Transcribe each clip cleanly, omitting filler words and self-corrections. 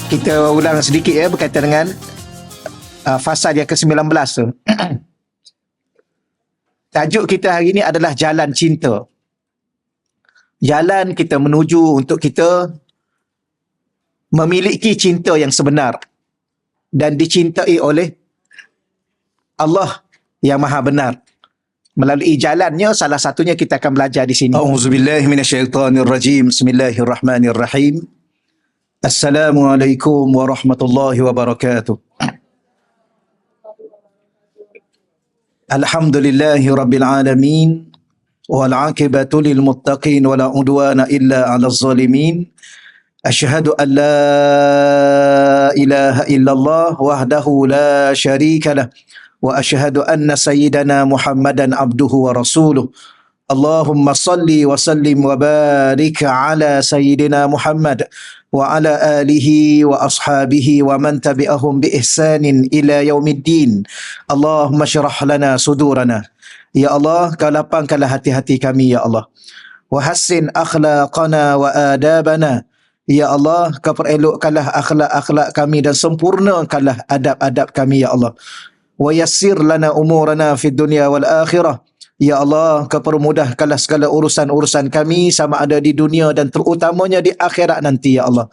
Kita ulang sedikit ya berkaitan dengan fasal yang ke-19 tu. Tajuk kita hari ini adalah jalan cinta. Jalan kita menuju untuk kita memiliki cinta yang sebenar dan dicintai oleh Allah yang Maha Benar. Melalui jalannya, salah satunya kita akan belajar di sini. A'udzubillahi minasyaitonirrajim. Bismillahirrahmanirrahim. Assalamualaikum warahmatullahi wabarakatuh. Alhamdulillahi rabbil alamin. Wal 'aqibatu lil muttaqin wa la 'udwana illa 'alal zalimin. Asyhadu an la ilaha illallah wahdahu la syarika lah. Wa asyhadu anna sayyidana Muhammadan abduhu wa rasuluh. Allahumma salli wa sallim wa barik ala sayyidina Muhammad wa ala alihi wa ashabihi wa man tabi'ahum bi ihsanin ila yaumiddin. Allahumma syrah lana sudurana. Ya Allah, kau lapangkanlah hati-hati kami ya Allah. Wa hassin akhlaqana wa adabana. Ya Allah, kau perelokkanlah akhlak-akhlak kami dan sempurnakanlah adab-adab kami ya Allah. Wa yassir lana umurana fid dunya wal akhirah. Ya Allah, kau permudahkanlah segala urusan-urusan kami sama ada di dunia dan terutamanya di akhirat nanti ya Allah.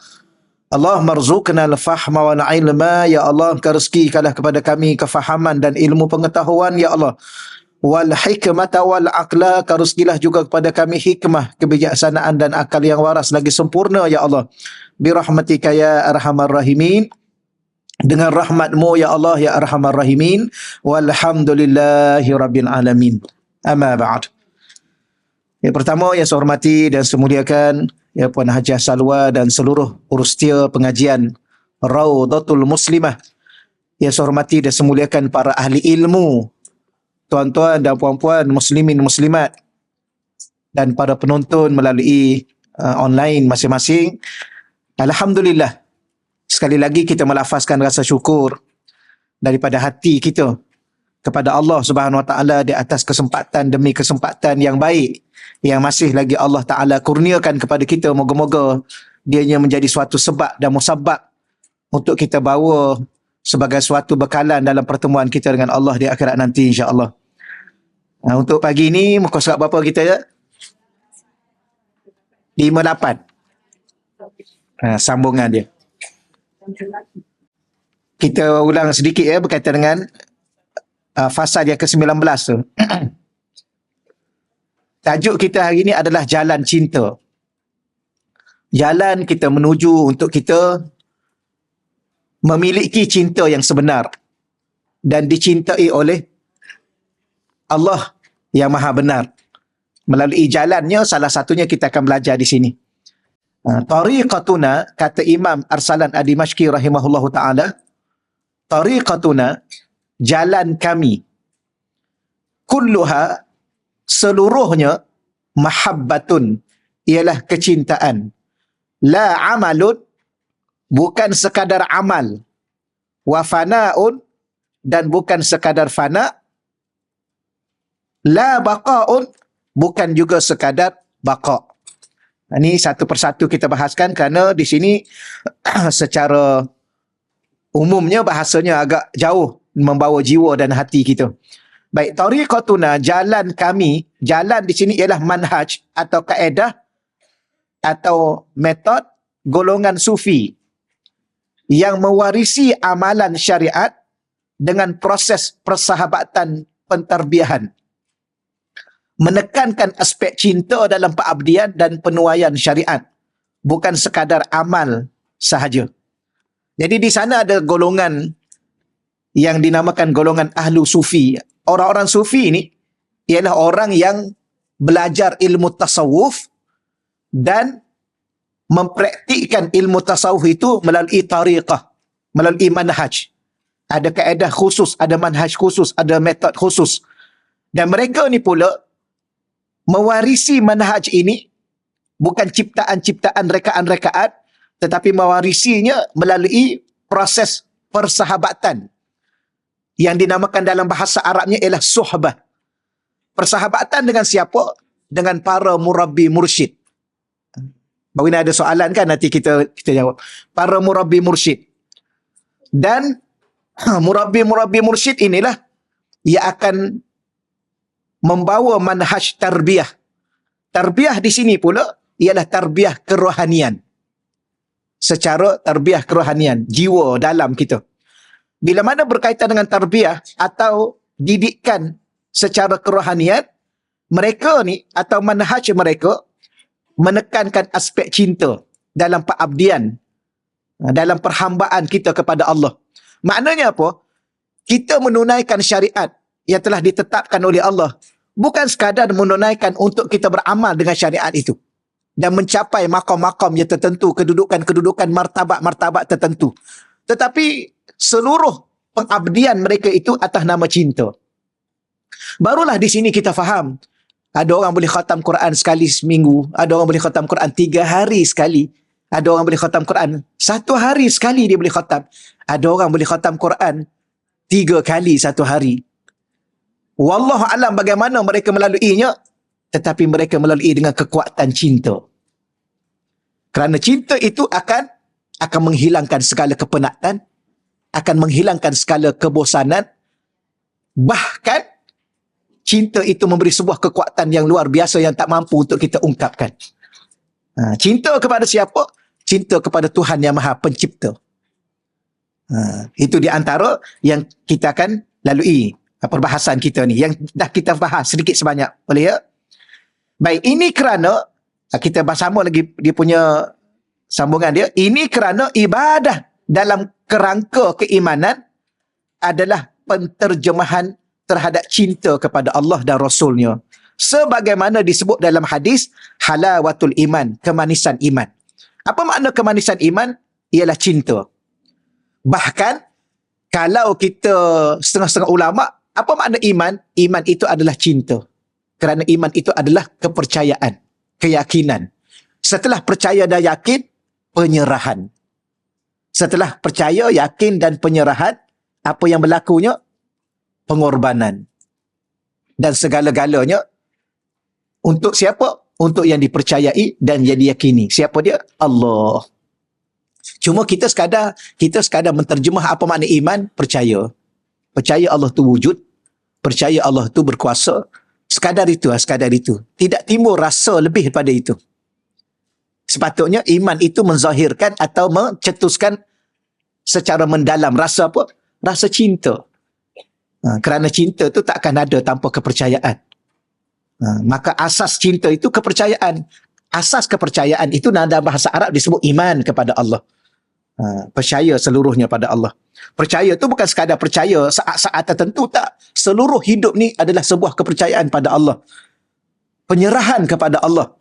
Allah marzuqna al-fahma wal ilma. Ya Allah, kau rezekikanlah kepada kami kefahaman dan ilmu pengetahuan ya Allah. Wal hikmata wal aqla, kau rezekilah juga kepada kami hikmah, kebijaksanaan dan akal yang waras lagi sempurna ya Allah. Bi rahmatika ya arhamar rahimin. Dengan rahmatmu ya Allah ya arhamar rahimin. Walhamdulillahi rabbil alamin. Amma ba'd. Yang pertama yang saya hormati dan saya muliakan ya Puan Hajah Salwa dan seluruh urustia pengajian Raudatul Muslimah. Yang saya hormati dan saya muliakan para ahli ilmu, tuan-tuan dan puan-puan muslimin muslimat dan para penonton melalui online masing-masing. Alhamdulillah, sekali lagi kita melafazkan rasa syukur daripada hati kita kepada Allah Subhanahu Wa Taala di atas kesempatan demi kesempatan yang baik yang masih lagi Allah Taala kurniakan kepada kita. Moga-moga dianya menjadi suatu sebab dan musabab untuk kita bawa sebagai suatu bekalan dalam pertemuan kita dengan Allah di akhirat nanti insya-Allah. Untuk pagi ini muka surat berapa kita ya? 58. Sambungan dia. Kita ulang sedikit ya berkaitan dengan fasal yang ke-19 tu. Tajuk kita hari ini adalah jalan cinta. Jalan kita menuju untuk kita memiliki cinta yang sebenar dan dicintai oleh Allah yang Maha Benar. Melalui jalannya, salah satunya kita akan belajar di sini. Tariqatuna, kata Imam Arsalan Ad-Dimashqi rahimahullahu ta'ala, tariqatuna, jalan kami, kulluha, seluruhnya, mahabbatun, ialah kecintaan, la amalun, bukan sekadar amal, wa fana'un, dan bukan sekadar fana', la baqa'un, bukan juga sekadar baqa'. Ini satu persatu kita bahaskan kerana di sini secara umumnya bahasanya agak jauh membawa jiwa dan hati kita. Baik, tariqatuna, jalan kami, jalan di sini ialah manhaj atau kaedah atau metod golongan sufi yang mewarisi amalan syariat dengan proses persahabatan pentarbiahan, menekankan aspek cinta dalam pengabdian dan penuaian syariat, bukan sekadar amal sahaja. Jadi di sana ada golongan yang dinamakan golongan ahlu sufi. Orang-orang sufi ini ialah orang yang belajar ilmu tasawuf dan mempraktikkan ilmu tasawuf itu melalui tariqah, melalui manhaj. Ada kaedah khusus, ada manhaj khusus, ada metod khusus. Dan mereka ni pula mewarisi manhaj ini bukan ciptaan-ciptaan rekaan-rekaan, tetapi mewarisinya melalui proses persahabatan yang dinamakan dalam bahasa Arabnya ialah suhbah. Persahabatan dengan siapa? Dengan para murabbi mursyid. Baru ni ada soalan kan, nanti kita jawab. Para murabbi mursyid. Dan murabbi mursyid inilah ia akan membawa manhaj tarbiyah. Tarbiyah di sini pula ialah tarbiyah kerohanian. Secara tarbiyah kerohanian, jiwa dalam kita. Bila mana berkaitan dengan tarbiyah atau didikan secara kerohanian, mereka ni atau manhaj mereka menekankan aspek cinta dalam pengabdian, dalam perhambaan kita kepada Allah. Maknanya apa? Kita menunaikan syariat yang telah ditetapkan oleh Allah, bukan sekadar menunaikan untuk kita beramal dengan syariat itu dan mencapai makam-makam yang tertentu, kedudukan-kedudukan, martabat-martabat tertentu. Tetapi seluruh pengabdian mereka itu atas nama cinta. Barulah di sini kita faham. Ada orang boleh khatam Quran sekali seminggu, ada orang boleh khatam Quran 3 hari sekali, ada orang boleh khatam Quran 1 hari sekali dia boleh khatam. Ada orang boleh khatam Quran 3 kali 1 hari. Wallahu alam bagaimana mereka melaluinya, tetapi mereka melalui dengan kekuatan cinta. Kerana cinta itu akan menghilangkan segala kepenatan, akan menghilangkan segala kebosanan. Bahkan cinta itu memberi sebuah kekuatan yang luar biasa yang tak mampu untuk kita ungkapkan. Cinta kepada siapa? Cinta kepada Tuhan yang Maha Pencipta. Itu di antara yang kita akan lalui perbahasan kita ni, yang dah kita bahas sedikit sebanyak. Boleh ya? Baik, ini kerana kita bahas sama lagi dia punya sambungan dia. Ini kerana ibadah dalam kerangka keimanan adalah penterjemahan terhadap cinta kepada Allah dan Rasulnya. Sebagaimana disebut dalam hadis, halawatul iman, kemanisan iman. Apa makna kemanisan iman? Ialah cinta. Bahkan, kalau kita setengah-setengah ulama, apa makna iman? Iman itu adalah cinta. Kerana iman itu adalah kepercayaan, keyakinan. Setelah percaya dan yakin, penyerahan. Setelah percaya, yakin dan penyerahan, apa yang berlakunya? Pengorbanan. Dan segala-galanya untuk siapa? Untuk yang dipercayai dan yang diyakini. Siapa dia? Allah. Cuma kita sekadar menterjemah apa makna iman, percaya. Percaya Allah tu wujud, percaya Allah tu berkuasa. Sekadar itu. Tidak timbul rasa lebih daripada itu. Sepatutnya iman itu menzahirkan atau mencetuskan secara mendalam rasa apa? Rasa cinta. Kerana cinta tu tak akan ada tanpa kepercayaan. Maka asas cinta itu kepercayaan. Asas kepercayaan itu dalam bahasa Arab disebut iman kepada Allah. Percaya seluruhnya pada Allah. Percaya tu bukan sekadar percaya saat-saat tertentu, tak. Seluruh hidup ni adalah sebuah kepercayaan pada Allah. Penyerahan kepada Allah.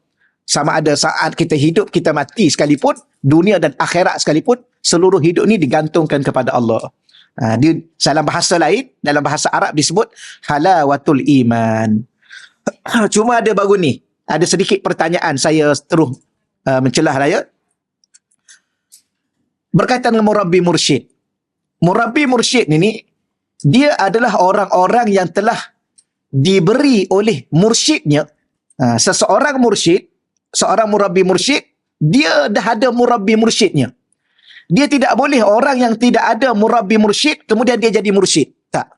Sama ada saat kita hidup, kita mati sekalipun, dunia dan akhirat sekalipun, seluruh hidup ni digantungkan kepada Allah. Dalam bahasa lain, dalam bahasa Arab disebut halawatul iman. Cuma ada baru ni, ada sedikit pertanyaan, saya terus mencelah raya. Berkaitan dengan murabbi mursyid. Murabbi mursyid ini, dia adalah orang-orang yang telah diberi oleh mursyidnya. Seseorang mursyid, seorang murabbi mursyid, dia dah ada murabbi mursyidnya. Dia tidak boleh orang yang tidak ada murabbi mursyid, kemudian dia jadi mursyid. Tak.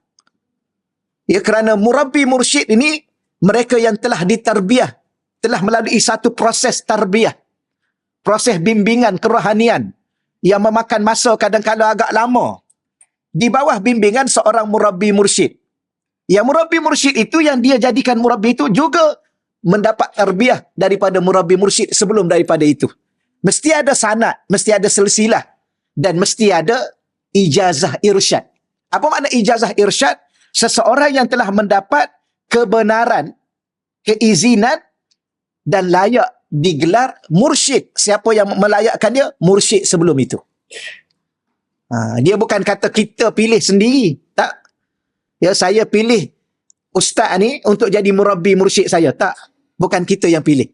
Ya, kerana murabbi mursyid ini, mereka yang telah ditarbiyah, telah melalui satu proses tarbiyah. Proses bimbingan kerohanian, yang memakan masa kadang-kadang agak lama. Di bawah bimbingan seorang murabbi mursyid. Yang murabbi mursyid itu, yang dia jadikan murabbi itu juga mendapat tarbiyah daripada murabbi mursyid sebelum daripada itu. Mesti ada sanad, mesti ada silsilah, dan mesti ada ijazah irsyad. Apa makna ijazah irsyad? Seseorang yang telah mendapat kebenaran, keizinan dan layak digelar mursyid. Siapa yang melayakkan dia? Mursyid sebelum itu. Dia bukan kata kita pilih sendiri. Tak. Ya, saya pilih ustaz ni untuk jadi murabbi mursyid saya. Tak. Bukan kita yang pilih.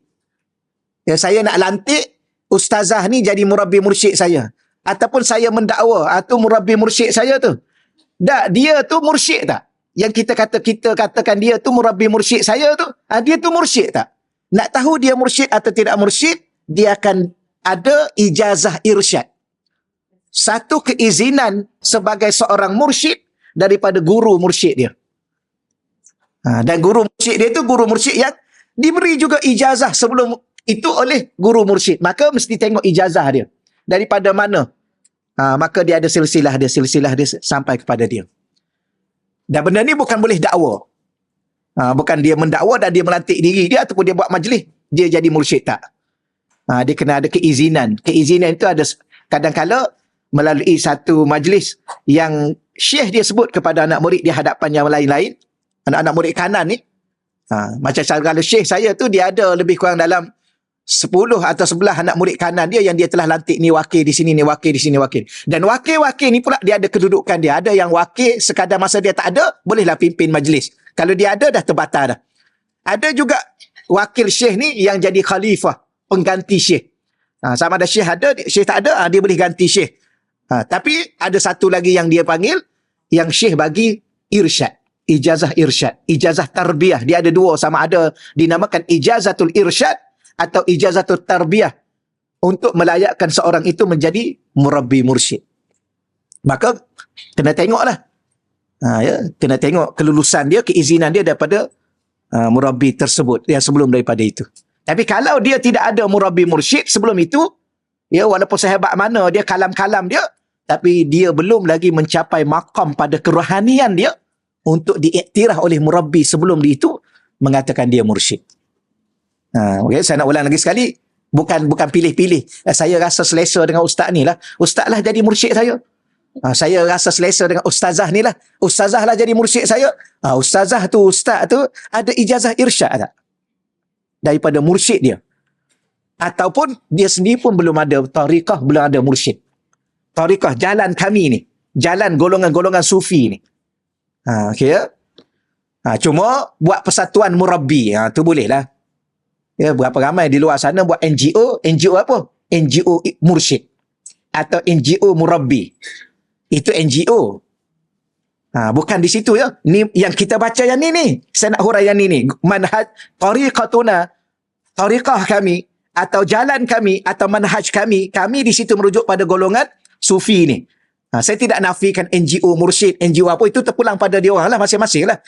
Ya, saya nak lantik ustazah ni jadi murabbi mursyid saya. Ataupun saya mendakwa, atau murabbi mursyid saya tu. Tak, dia tu mursyid tak? Yang kita katakan dia tu murabbi mursyid saya tu, dia tu mursyid tak? Nak tahu dia mursyid atau tidak mursyid, dia akan ada ijazah irsyad. Satu keizinan sebagai seorang mursyid daripada guru mursyid dia. Dan guru mursyid dia itu guru mursyid yang diberi juga ijazah sebelum itu oleh guru mursyid. Maka mesti tengok ijazah dia. Daripada mana? Maka dia ada silsilah dia sampai kepada dia. Dan benda ni bukan boleh dakwa. Bukan dia mendakwa dan dia melantik diri dia ataupun dia buat majlis, dia jadi mursyid, tak. Dia kena ada keizinan. Keizinan itu ada kadang-kala melalui satu majlis yang syekh dia sebut kepada anak murid di hadapan yang lain-lain. Anak-anak murid kanan ni. Macam kalau syekh saya tu dia ada lebih kurang dalam 10 atau 11 anak murid kanan dia yang dia telah lantik, ni wakil di sini, ni wakil di sini, wakil. Dan wakil-wakil ni pula dia ada kedudukan dia. Ada yang wakil sekadar masa dia tak ada, bolehlah pimpin majlis. Kalau dia ada, dah terbatal dah. Ada juga wakil syekh ni yang jadi khalifah, pengganti syekh. Sama ada syekh ada, syekh tak ada, dia boleh ganti syekh. Tapi ada satu lagi yang dia panggil, yang syekh bagi irsyad. Ijazah irsyad. Ijazah tarbiyah. Dia ada dua, sama ada dinamakan ijazatul irsyad atau ijazatul tarbiyah, untuk melayakkan seorang itu menjadi murabbi mursyid. Maka kena tengoklah. Kena tengok kelulusan dia, keizinan dia daripada murabbi tersebut yang sebelum daripada itu. Tapi kalau dia tidak ada murabbi mursyid sebelum itu, walaupun sehebat mana dia, kalam-kalam dia, tapi dia belum lagi mencapai maqam pada kerohanian dia untuk diiktiraf oleh murabbi sebelum itu, mengatakan dia mursyid. Okay, saya nak ulang lagi sekali. Bukan pilih-pilih. Saya rasa selesa dengan ustaz ni lah. Ustaz lah jadi mursyid saya. Saya rasa selesa dengan ustazah ni lah. Ustazah lah jadi mursyid saya. Ustazah tu, ustaz tu ada ijazah irsyad tak? Daripada mursyid dia. Ataupun dia sendiri pun belum ada tariqah, belum ada mursyid. Tariqah, jalan kami ni. Jalan golongan-golongan sufi ni. Okay. Cuma buat persatuan murabbi. Tu boleh lah. Berapa ramai di luar sana buat NGO. NGO apa? NGO mursyid. Atau NGO murabbi. Itu NGO. Bukan di situ ya. Ni yang kita baca yang ni. Saya nak huraian ni. Manhaj tariqatuna, tariqah kami, atau jalan kami, atau manhaj kami. Kami di situ merujuk pada golongan sufi ni. Saya tidak nafikan NGO mursyid, NGO apa, itu terpulang pada dia orang lah, masing-masing lah.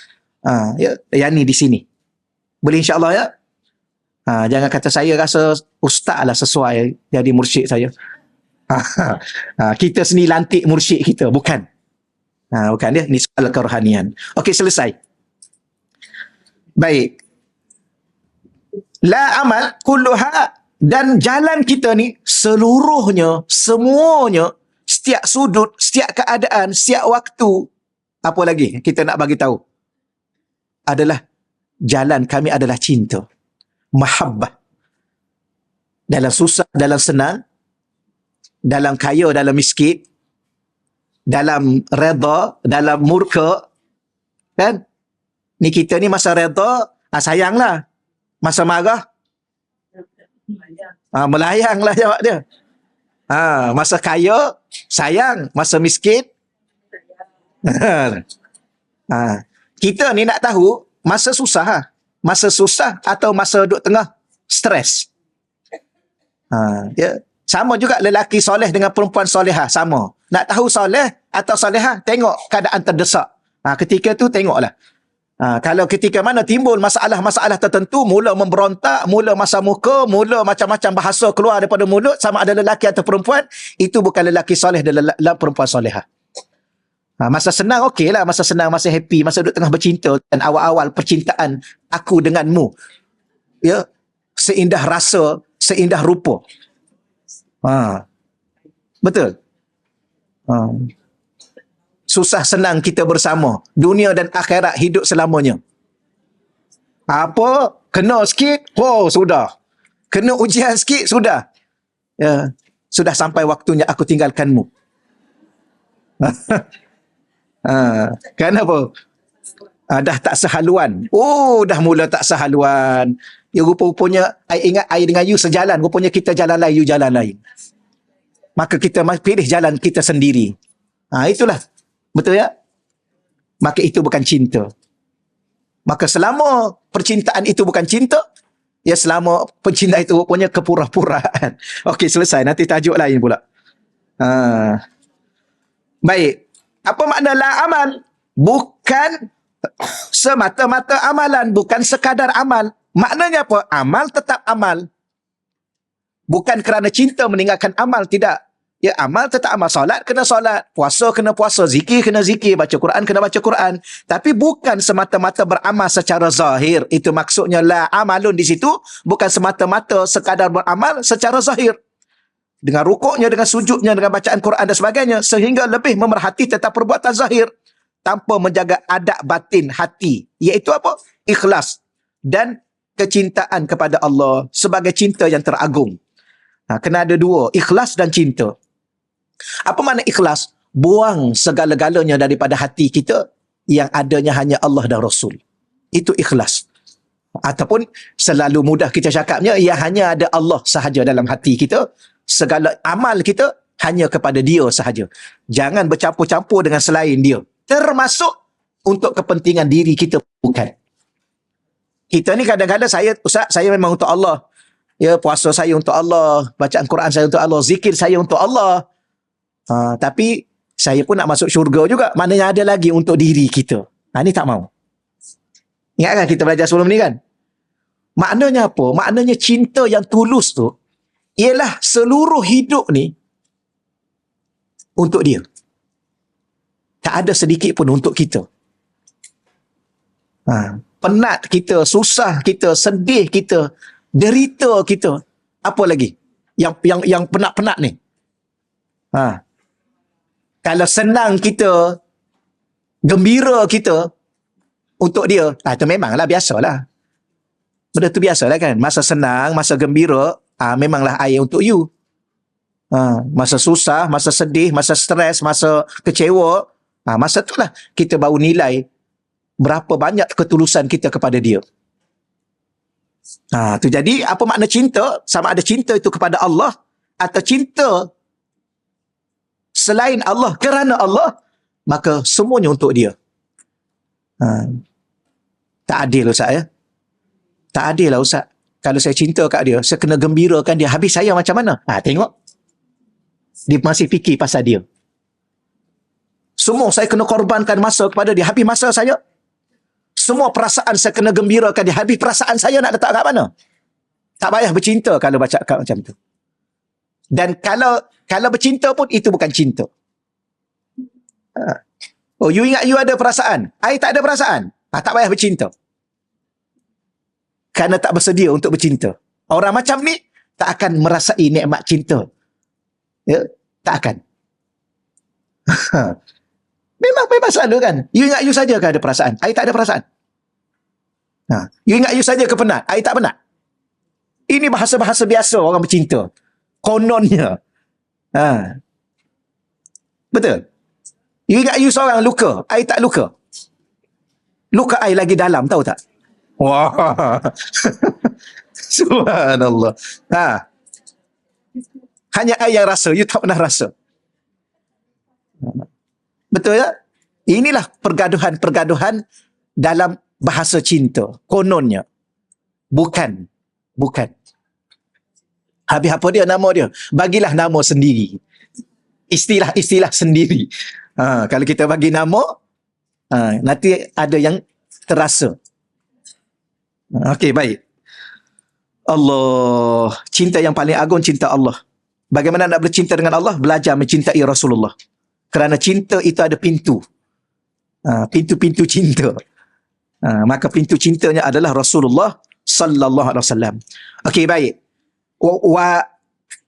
Yang ni di sini. Boleh insyaAllah ya? Jangan kata saya rasa ustaz lah sesuai jadi mursyid saya. Kita sendiri lantik mursyid kita. Bukan. Bukan dia. Ni soal kerohanian. Okey, selesai. Baik. La amal kulluha, dan jalan kita ni seluruhnya, semuanya, setiap sudut, setiap keadaan, setiap waktu, apa lagi kita nak bagi tahu? Adalah jalan kami adalah cinta. Mahabbah. Dalam susah, dalam senang, dalam kaya, dalam miskin, dalam redha, dalam murka, kan? Ni kita ni masa redha, sayanglah. Masa marah, melayanglah jawab dia. Masa kaya, sayang. Masa miskin, kita ni nak tahu masa susah, masa susah atau masa duduk tengah stres. Sama juga lelaki soleh dengan perempuan solehah, sama. Nak tahu soleh atau solehah, tengok keadaan terdesak. Ketika tu tengoklah. Kalau ketika mana timbul masalah-masalah tertentu, mula memberontak, mula masa muka, mula macam-macam bahasa keluar daripada mulut, sama ada lelaki atau perempuan, itu bukan lelaki soleh dan perempuan solehah. Masa senang okeylah, masa senang, masa happy, masa duduk tengah bercinta, dan awal-awal percintaan aku denganmu, ya, seindah rasa, seindah rupa. Betul. Susah senang kita bersama, dunia dan akhirat hidup selamanya. Apa? Kena sikit, sudah. Kena ujian sikit, sudah. Ya, sudah sampai waktunya aku tinggalkanmu. Kenapa? Dah tak sehaluan. Dah mula tak sehaluan. Ya, rupa-rupanya, I ingat I dengan you sejalan. Rupanya kita jalan lain, you jalan lain. Maka kita pilih jalan kita sendiri. Itulah. Betul ya? Maka itu bukan cinta. Maka selama percintaan itu bukan cinta, Ya, selama pencinta itu punya kepura-puraan. Okey, selesai. Nanti tajuk lain pula. Baik. Apa makna la amal? Bukan semata-mata amalan, bukan sekadar amal. Maknanya apa? Amal tetap amal. Bukan kerana cinta meninggalkan amal, tidak. Ya, amal tetap amal. Solat kena solat, puasa kena puasa, zikir kena zikir, baca Quran kena baca Quran. Tapi bukan semata-mata beramal secara zahir. Itu maksudnya la amalun di situ, bukan semata-mata sekadar beramal secara zahir. Dengan rukuknya, dengan sujudnya, dengan bacaan Quran dan sebagainya, sehingga lebih memerhati tentang perbuatan zahir tanpa menjaga adab batin hati, iaitu apa? Ikhlas dan kecintaan kepada Allah sebagai cinta yang teragung. Kena ada dua, ikhlas dan cinta. Apa makna ikhlas? Buang segala-galanya daripada hati kita, yang adanya hanya Allah dan Rasul. Itu ikhlas. Ataupun selalu mudah kita cakapnya, ia hanya ada Allah sahaja dalam hati kita. Segala amal kita hanya kepada Dia sahaja. Jangan bercampur-campur dengan selain Dia. Termasuk untuk kepentingan diri kita, bukan. Kita ni kadang-kadang, Ustaz, saya memang untuk Allah. Ya, puasa saya untuk Allah, bacaan Quran saya untuk Allah, zikir saya untuk Allah. Tapi saya pun nak masuk syurga juga. Maknanya ada lagi untuk diri kita. Ini tak mau. Ingat kan kita belajar sebelum ni kan? Maknanya apa? Maknanya cinta yang tulus tu ialah seluruh hidup ni untuk Dia. Tak ada sedikit pun untuk kita. Penat kita, susah kita, sedih kita, derita kita. Apa lagi? Yang penat-penat ni. Kalau senang kita, gembira kita untuk Dia, itu memanglah biasalah. Benda tu biasalah kan. Masa senang, masa gembira, memanglah air untuk you. Masa susah, masa sedih, masa stres, masa kecewa, masa itulah kita baru nilai berapa banyak ketulusan kita kepada Dia. Tu jadi apa makna cinta? Sama ada cinta itu kepada Allah atau cinta selain Allah kerana Allah, maka semuanya untuk Dia. Tak adil Ustaz, ya? Tak adil lah Ustaz. Kalau saya cinta kat Dia, saya kena gembirakan Dia. Habis saya macam mana? Tengok. Dia masih fikir pasal Dia. Semua saya kena korbankan masa kepada Dia. Habis masa saya. Semua perasaan saya kena gembirakan Dia. Habis perasaan saya nak letak kat mana? Tak payah bercinta kalau baca kat macam tu. Dan kalau bercinta pun, itu bukan cinta. Oh, you ingat you ada perasaan? I tak ada perasaan. Tak payah bercinta. Kerana tak bersedia untuk bercinta. Orang macam ni tak akan merasai nikmat cinta. Ya, tak akan. Memang selalu kan. You ingat you saja ke ada perasaan? I tak ada perasaan. You ingat you saja ke penat? I tak penat. Ini bahasa-bahasa biasa orang bercinta. Kononnya. Betul? You ingat you seorang luka? I tak luka. Luka I lagi dalam, tahu tak? Wah. Subhanallah. Hanya I yang rasa, you tak pernah rasa. Betul ya? Inilah pergaduhan-pergaduhan dalam bahasa cinta. Kononnya. Bukan. Habis apa dia nama dia? Bagilah nama sendiri. Istilah-istilah sendiri. Kalau kita bagi nama, nanti ada yang terasa. Okey, baik. Allah. Cinta yang paling agung, cinta Allah. Bagaimana nak bercinta dengan Allah? Belajar mencintai Rasulullah. Kerana cinta itu ada pintu. Pintu-pintu cinta. Maka pintu cintanya adalah Rasulullah sallallahu alaihi wasallam. Okey, baik.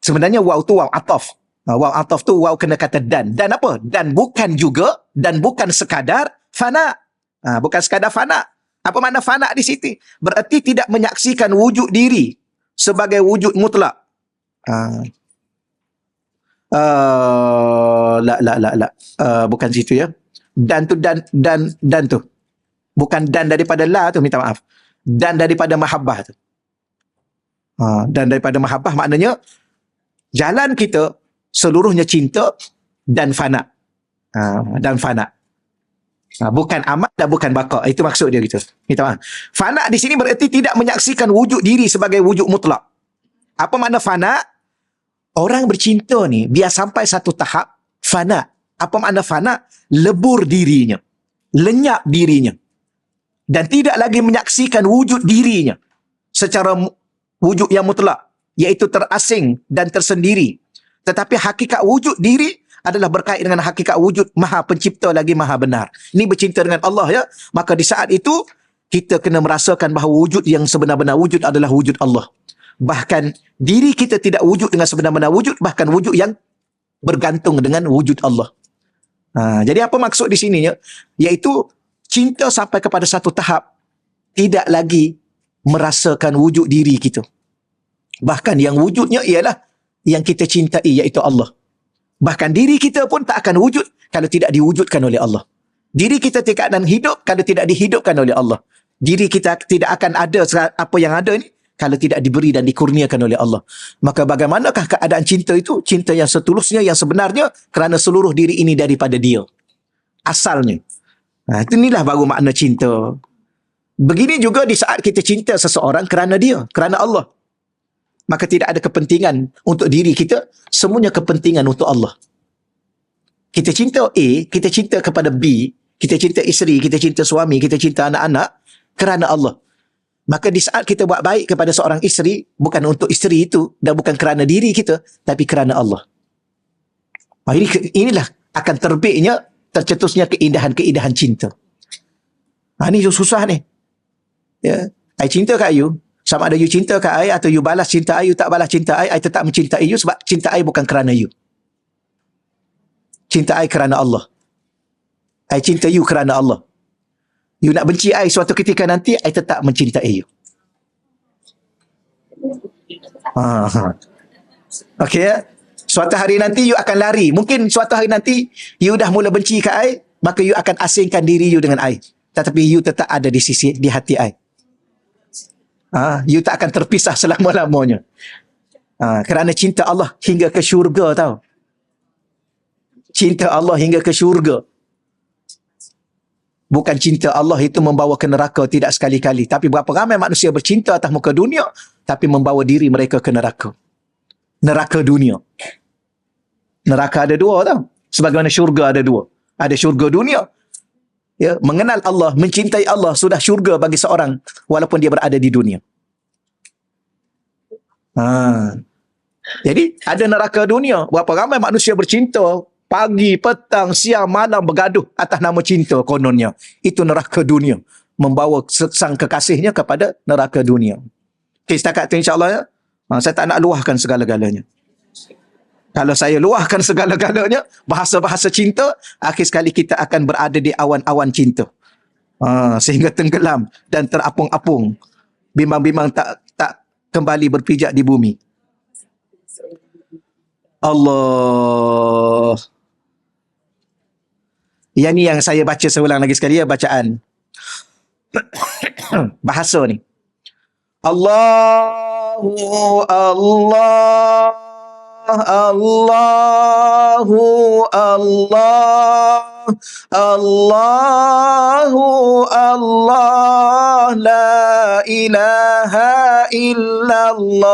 Sebenarnya waw tu waw ataf. Waw ataf tu waw kena kata dan. Dan apa? Dan bukan juga, dan bukan sekadar fana. Bukan sekadar fana. Apa makna fana di situ? Berarti tidak menyaksikan wujud diri sebagai wujud mutlak. Bukan situ ya. Dan tu. Bukan dan daripada la tu, minta maaf. Dan daripada mahabbah tu. Dan daripada mahabbah maknanya jalan kita seluruhnya cinta dan fana. Dan fana. Bukan amat dan bukan baqa. Itu maksud dia gitu. Kita faham. Fana di sini bererti tidak menyaksikan wujud diri sebagai wujud mutlak. Apa makna fana? Orang bercinta ni biar sampai satu tahap fana. Apa makna fana? Lebur dirinya. Lenyap dirinya. Dan tidak lagi menyaksikan wujud dirinya secara wujud yang mutlak, iaitu terasing dan tersendiri. Tetapi hakikat wujud diri adalah berkait dengan hakikat wujud Maha Pencipta lagi Maha Benar. Ini bercinta dengan Allah ya. Maka di saat itu kita kena merasakan bahawa wujud yang sebenar-benar wujud adalah wujud Allah. Bahkan diri kita tidak wujud dengan sebenar-benar wujud, bahkan wujud yang bergantung dengan wujud Allah. Jadi apa maksud di sini ya? Iaitu cinta sampai kepada satu tahap tidak lagi merasakan wujud diri kita. Bahkan yang wujudnya ialah yang kita cintai, iaitu Allah. Bahkan diri kita pun tak akan wujud kalau tidak diwujudkan oleh Allah. Diri kita tidak akan hidup kalau tidak dihidupkan oleh Allah. Diri kita tidak akan ada apa yang ada ni kalau tidak diberi dan dikurniakan oleh Allah. Maka bagaimanakah keadaan cinta itu? Cinta yang setulusnya, yang sebenarnya, kerana seluruh diri ini daripada Dia. Asalnya. Inilah baru makna cinta. Begini juga di saat kita cinta seseorang kerana Dia, kerana Allah. Maka tidak ada kepentingan untuk diri kita, semuanya kepentingan untuk Allah. Kita cinta A, kita cinta kepada B, kita cinta isteri, kita cinta suami, kita cinta anak-anak kerana Allah. Maka di saat kita buat baik kepada seorang isteri, bukan untuk isteri itu dan bukan kerana diri kita, tapi kerana Allah. Inilah akan terbitnya, tercetusnya keindahan-keindahan cinta. Ini susah ni. Ya, I cinta kat you. Sama ada you cinta kat I atau you balas cinta I, you tak balas cinta I tetap mencintai you sebab cinta I bukan kerana you. Cinta I kerana Allah. I cinta you kerana Allah. You nak benci I suatu ketika nanti, I tetap mencintai you. Okey ya? Suatu hari nanti you akan lari. Mungkin suatu hari nanti you dah mula benci kat I, maka you akan asingkan diri you dengan I. Tetapi you tetap ada di hati I. You tak akan terpisah selama-lamanya. Kerana cinta Allah hingga ke syurga tau. Cinta Allah hingga ke syurga. Bukan cinta Allah itu membawa ke neraka, tidak sekali-kali. Tapi berapa ramai manusia bercinta atas muka dunia, tapi membawa diri mereka ke neraka. Neraka dunia. Neraka ada dua tau. Sebagaimana syurga ada dua. Ada syurga dunia. Ya, mengenal Allah, mencintai Allah sudah syurga bagi seorang walaupun dia berada di dunia. Jadi ada neraka dunia. Berapa ramai manusia bercinta pagi, petang, siang, malam bergaduh atas nama cinta kononnya. Itu neraka dunia. Membawa sang kekasihnya kepada neraka dunia. Okay, setakat itu insya-Allah ya. Saya tak nak luahkan segala-galanya. Kalau saya luahkan segala-galanya, bahasa-bahasa cinta, akhir sekali kita akan berada di awan-awan cinta. Sehingga tenggelam dan terapung-apung. Bimbang-bimbang tak kembali berpijak di bumi. Allah. Yang ni yang saya baca seulang lagi sekali ya, bacaan. Bahasa ni. Allahu Allah. Allahu Allah, Allahu Allah, la ilaha illallah.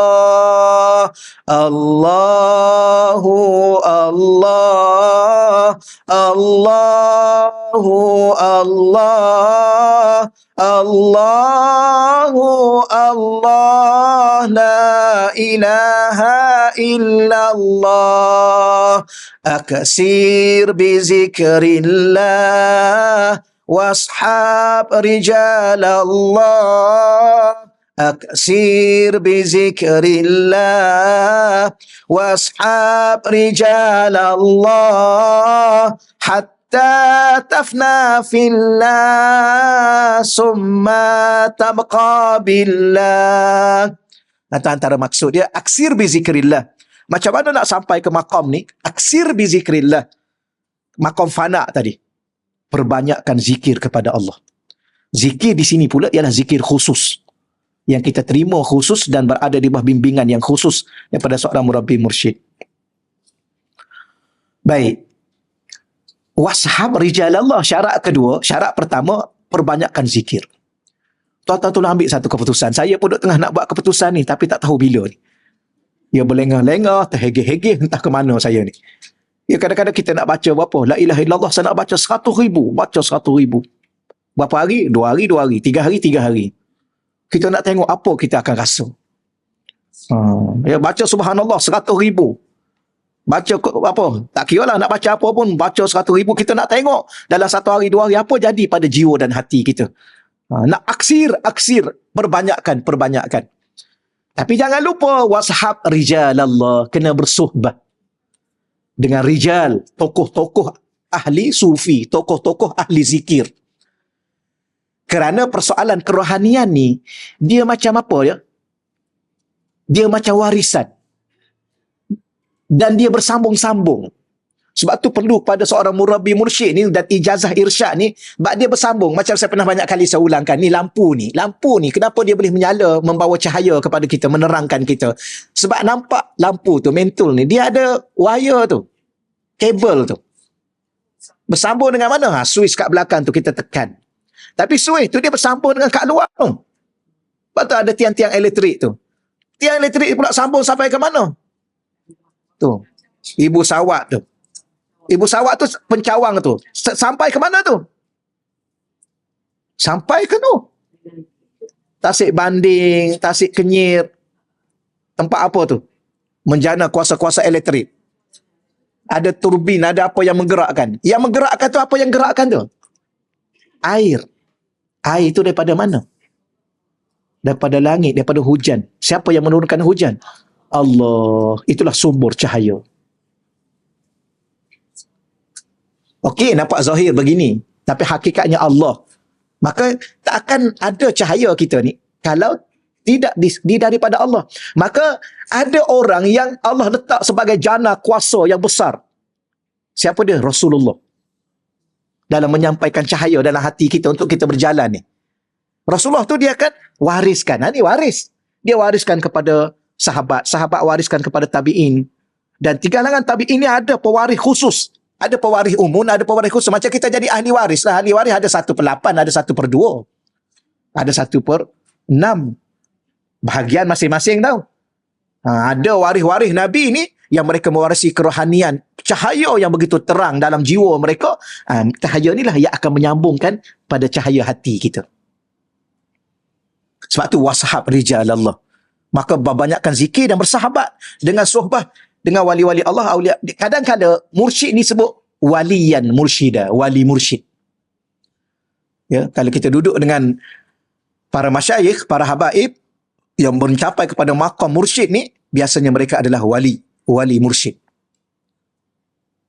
Allahu Allah, Allahu Allah, Allahu Allah, la ilaha illallah. Aksir bizikrillah washab rijalallah. Aksir bizikrillah washab rijalallah hatta tafna fillah summa tabqa billah. Antara maksud dia aksir bizikrillah. Macam mana nak sampai ke maqam ni? Aksir bizikrillah. Maqam fana tadi. Perbanyakkan zikir kepada Allah. Zikir di sini pula ialah zikir khusus. Yang kita terima khusus dan berada di bawah bimbingan yang khusus daripada seorang murabbi mursyid. Baik. Washab rijalallah. Syarat kedua, syarat pertama, perbanyakkan zikir. Tuan-tuan tolong ambil satu keputusan. Saya pun tengah nak buat keputusan ni, tapi tak tahu bila ni. Ya berlengah-lengah, terhegeh-hegeh, entah ke mana saya ni. Ya kadang-kadang kita nak baca berapa? La ilaha illallah, saya nak baca 100,000. Baca 100,000. Berapa hari? 2 hari, 2 hari. 3 hari, 3 hari. Kita nak tengok apa kita akan rasa. Ya baca subhanallah 100,000. Baca apa? Tak kira lah nak baca apa pun. Baca 100,000. Kita nak tengok dalam 1 hari, 2 hari apa jadi pada jiwa dan hati kita. Nak aksir, perbanyakkan. Tapi jangan lupa washab rijalallah, kena bersuhbah dengan rijal, tokoh-tokoh ahli sufi, tokoh-tokoh ahli zikir. Kerana persoalan kerohanian ni, dia macam apa ya? Dia macam warisan. Dan dia bersambung-sambung. Sebab tu perlu pada seorang murabbi mursyid ni dan ijazah irsyad ni, sebab dia bersambung. Macam saya pernah banyak kali saya ulangkan, ni lampu ni, kenapa dia boleh menyala, membawa cahaya kepada kita, menerangkan kita. Sebab nampak lampu tu, mentul ni, dia ada wire tu, kabel tu. Bersambung dengan mana? Switch kat belakang tu kita tekan. Tapi switch tu dia bersambung dengan kat luar tu. Sebab tu ada tiang-tiang elektrik tu. Tiang elektrik pula sambung sampai ke mana? Tu. Ibu sawat tu. Ibu sawat tu pencawang tu. Sampai ke mana tu? Sampai ke tu. Tasik Banding, Tasik Kenyir. Tempat apa tu? Menjana kuasa-kuasa elektrik. Ada turbin, ada apa yang menggerakkan. Yang menggerakkan tu apa yang gerakkan tu? Air. Air itu daripada mana? Daripada langit, daripada hujan. Siapa yang menurunkan hujan? Allah. Itulah sumber cahaya. Okey, nampak zahir begini. Tapi hakikatnya Allah. Maka tak akan ada cahaya kita ni kalau tidak daripada Allah. Maka ada orang yang Allah letak sebagai jana kuasa yang besar. Siapa dia? Rasulullah. Dalam menyampaikan cahaya dalam hati kita untuk kita berjalan ni. Rasulullah tu dia akan wariskan. Ini waris. Dia wariskan kepada sahabat. Sahabat wariskan kepada tabi'in. Dan tiga kalangan tabi'in ni ada pewaris khusus. Ada pewaris umum, ada pewaris khusus. Macam kita jadi ahli waris lah. Ahli waris ada 1/8, ada 1/2. Ada 1/6. Bahagian masing-masing tau. Ada waris-waris Nabi ni yang mereka mewarisi kerohanian. Cahaya yang begitu terang dalam jiwa mereka. Cahaya inilah yang akan menyambungkan pada cahaya hati kita. Sebab tu washab rijalallah. Maka banyakkan zikir dan bersahabat dengan suhbah dengan wali-wali Allah, awliya. Kadang-kadang mursyid ni sebut waliyan mursyida, wali mursyid. Ya, kalau kita duduk dengan para masyayikh, para habaib yang mencapai kepada maqam mursyid ni, biasanya mereka adalah wali mursyid.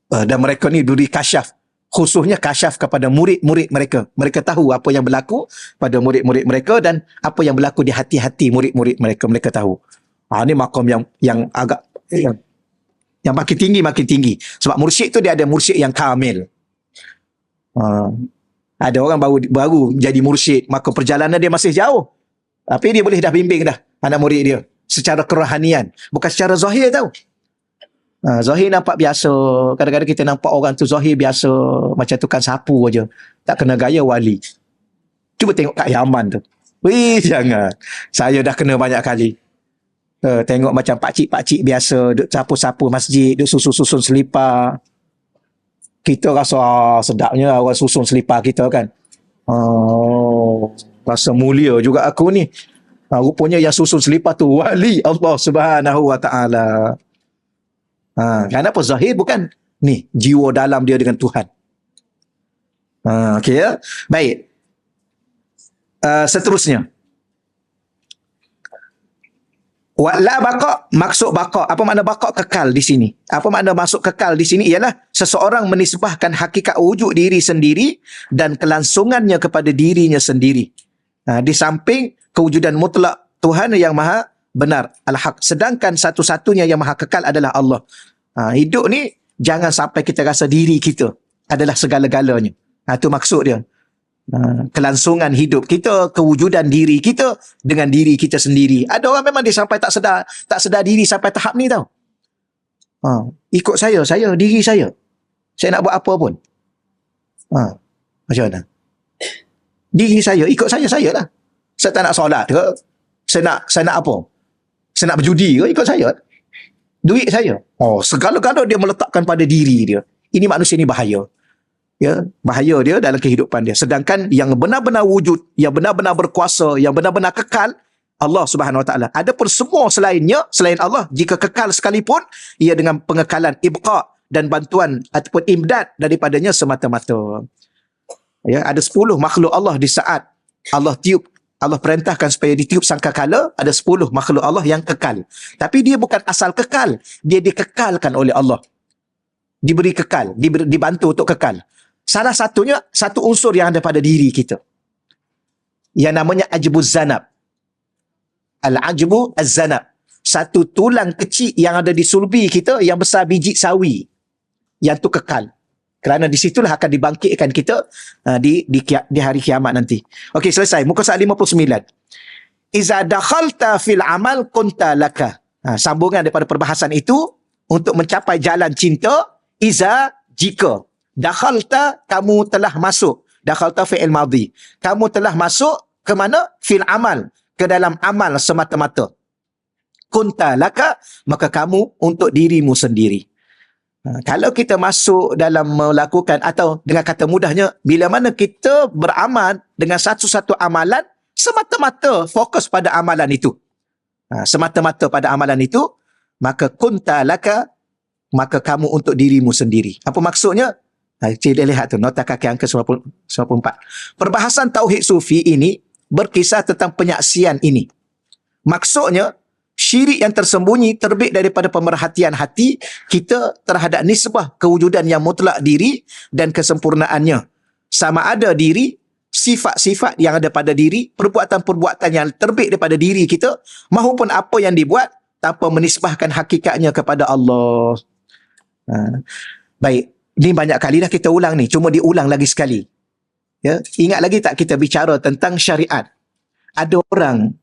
Dan mereka ni duri kasyaf, khususnya kasyaf kepada murid-murid mereka. Mereka tahu apa yang berlaku pada murid-murid mereka dan apa yang berlaku di hati-hati murid-murid mereka. Mereka tahu. Ini maqam yang agak yang makin tinggi. Sebab mursyid tu dia ada mursyid yang kamil. Ada orang baru jadi mursyid, maka perjalanan dia masih jauh. Tapi dia boleh dah bimbing dah anak murid dia secara kerohanian, bukan secara zahir tau. Zahir nampak biasa. Kadang-kadang kita nampak orang tu zahir biasa, macam tukang sapu aja, tak kena gaya wali. Cuba tengok kat Yaman tu. Wih, jangan. Saya dah kena banyak kali. Tengok macam pakcik-pakcik biasa duk sapu-sapu masjid, duk susun-susun selipar. Kita rasa sedapnya orang susun selipar kita kan. Rasa mulia juga aku ni. Rupanya yang susun selipar tu wali Allah Subhanahu Wa Ta'ala. Kenapa zahir bukan ni jiwa dalam dia dengan Tuhan. Okey ya. Baik. Seterusnya. La baqa, maksud baqa. Apa makna baqa? Kekal di sini. Apa makna maksud kekal di sini? Ialah seseorang menisbahkan hakikat wujud diri sendiri dan kelangsungannya kepada dirinya sendiri. Di samping kewujudan mutlak Tuhan yang maha benar, al-haq. Sedangkan satu-satunya yang maha kekal adalah Allah. Hidup ni jangan sampai kita rasa diri kita adalah segala-galanya. Itu maksud dia. Kelangsungan hidup kita, kewujudan diri kita dengan diri kita sendiri. Ada orang memang dia sampai tak sedar diri sampai tahap ni tau. Ikut saya diri saya nak buat apa pun. Macam mana? Diri saya, ikut saya lah. Saya tak nak solat ke? Saya nak apa? Saya nak berjudi ke? Ikut saya. Duit saya. Segala-gala dia meletakkan pada diri dia. Ini manusia ni bahaya. Ya, bahaya dia dalam kehidupan dia. Sedangkan yang benar-benar wujud, yang benar-benar berkuasa, yang benar-benar kekal, Allah Subhanahu Wa Taala. Adapun semua selainnya, selain Allah, jika kekal sekalipun, ia dengan pengekalan ibqa dan bantuan ataupun imdad daripadanya semata-mata. Ya, ada 10 makhluk Allah di saat Allah perintahkan supaya ditiup sangkakala, ada 10 makhluk Allah yang kekal. Tapi dia bukan asal kekal, dia dikekalkan oleh Allah. Diberi kekal, dibantu untuk kekal. Salah satunya, satu unsur yang ada pada diri kita, yang namanya ajbuz zanab. Al-ajbu az-zanab. Satu tulang kecil yang ada di sulbi kita, yang besar biji sawi. Yang tu kekal. Kerana di situlah akan dibangkitkan kita di hari kiamat nanti. Okey, selesai. Muka surat 59. Iza dakhalta fil amal kunta laka. Sambungan daripada perbahasan itu untuk mencapai jalan cinta. Iza, jika. Dakhalta, kamu telah masuk. Dakhalta fi'il madhi. Kamu telah masuk ke mana? Fil amal. Ke dalam amal semata-mata. Kunta laka, maka kamu untuk dirimu sendiri. Kalau kita masuk dalam melakukan, atau dengan kata mudahnya, bila mana kita beramal dengan satu-satu amalan, semata-mata fokus pada amalan itu. Semata-mata pada amalan itu, maka kunta laka, maka kamu untuk dirimu sendiri. Apa maksudnya? Kita lihat tu, nota kaki angka 94. Perbahasan Tauhid Sufi ini berkisah tentang penyaksian ini. Maksudnya, syirik yang tersembunyi terbit daripada pemerhatian hati kita terhadap nisbah kewujudan yang mutlak diri dan kesempurnaannya. Sama ada diri, sifat-sifat yang ada pada diri, perbuatan-perbuatan yang terbit daripada diri kita, maupun apa yang dibuat tanpa menisbahkan hakikatnya kepada Allah. Baik, ini banyak kali dah kita ulang ni, cuma diulang lagi sekali. Ya, ingat lagi tak kita bicara tentang syariat? Ada orang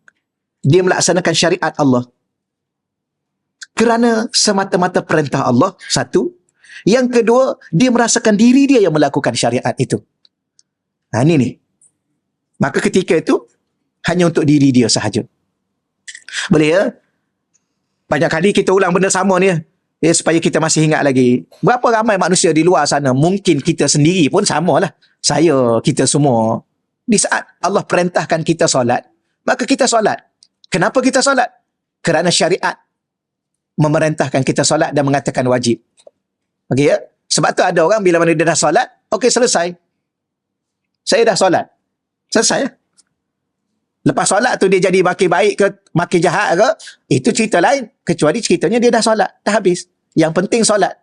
dia melaksanakan syariat Allah kerana semata-mata perintah Allah, satu. Yang kedua, dia merasakan diri dia yang melakukan syariat itu. Ini ni. Maka ketika itu, hanya untuk diri dia sahaja. Boleh ya? Banyak kali kita ulang benda sama ni ya, supaya kita masih ingat lagi. Berapa ramai manusia di luar sana, mungkin kita sendiri pun samalah. Saya, kita semua. Di saat Allah perintahkan kita solat, maka kita solat. Kenapa kita solat? Kerana syariat memerintahkan kita solat dan mengatakan wajib. Okey ya? Sebab tu ada orang bila mana dia dah solat, okey selesai. Saya dah solat. Selesai ya? Lepas solat tu dia jadi makin baik ke makin jahat ke, itu cerita lain. Kecuali ceritanya dia dah solat, dah habis. Yang penting solat.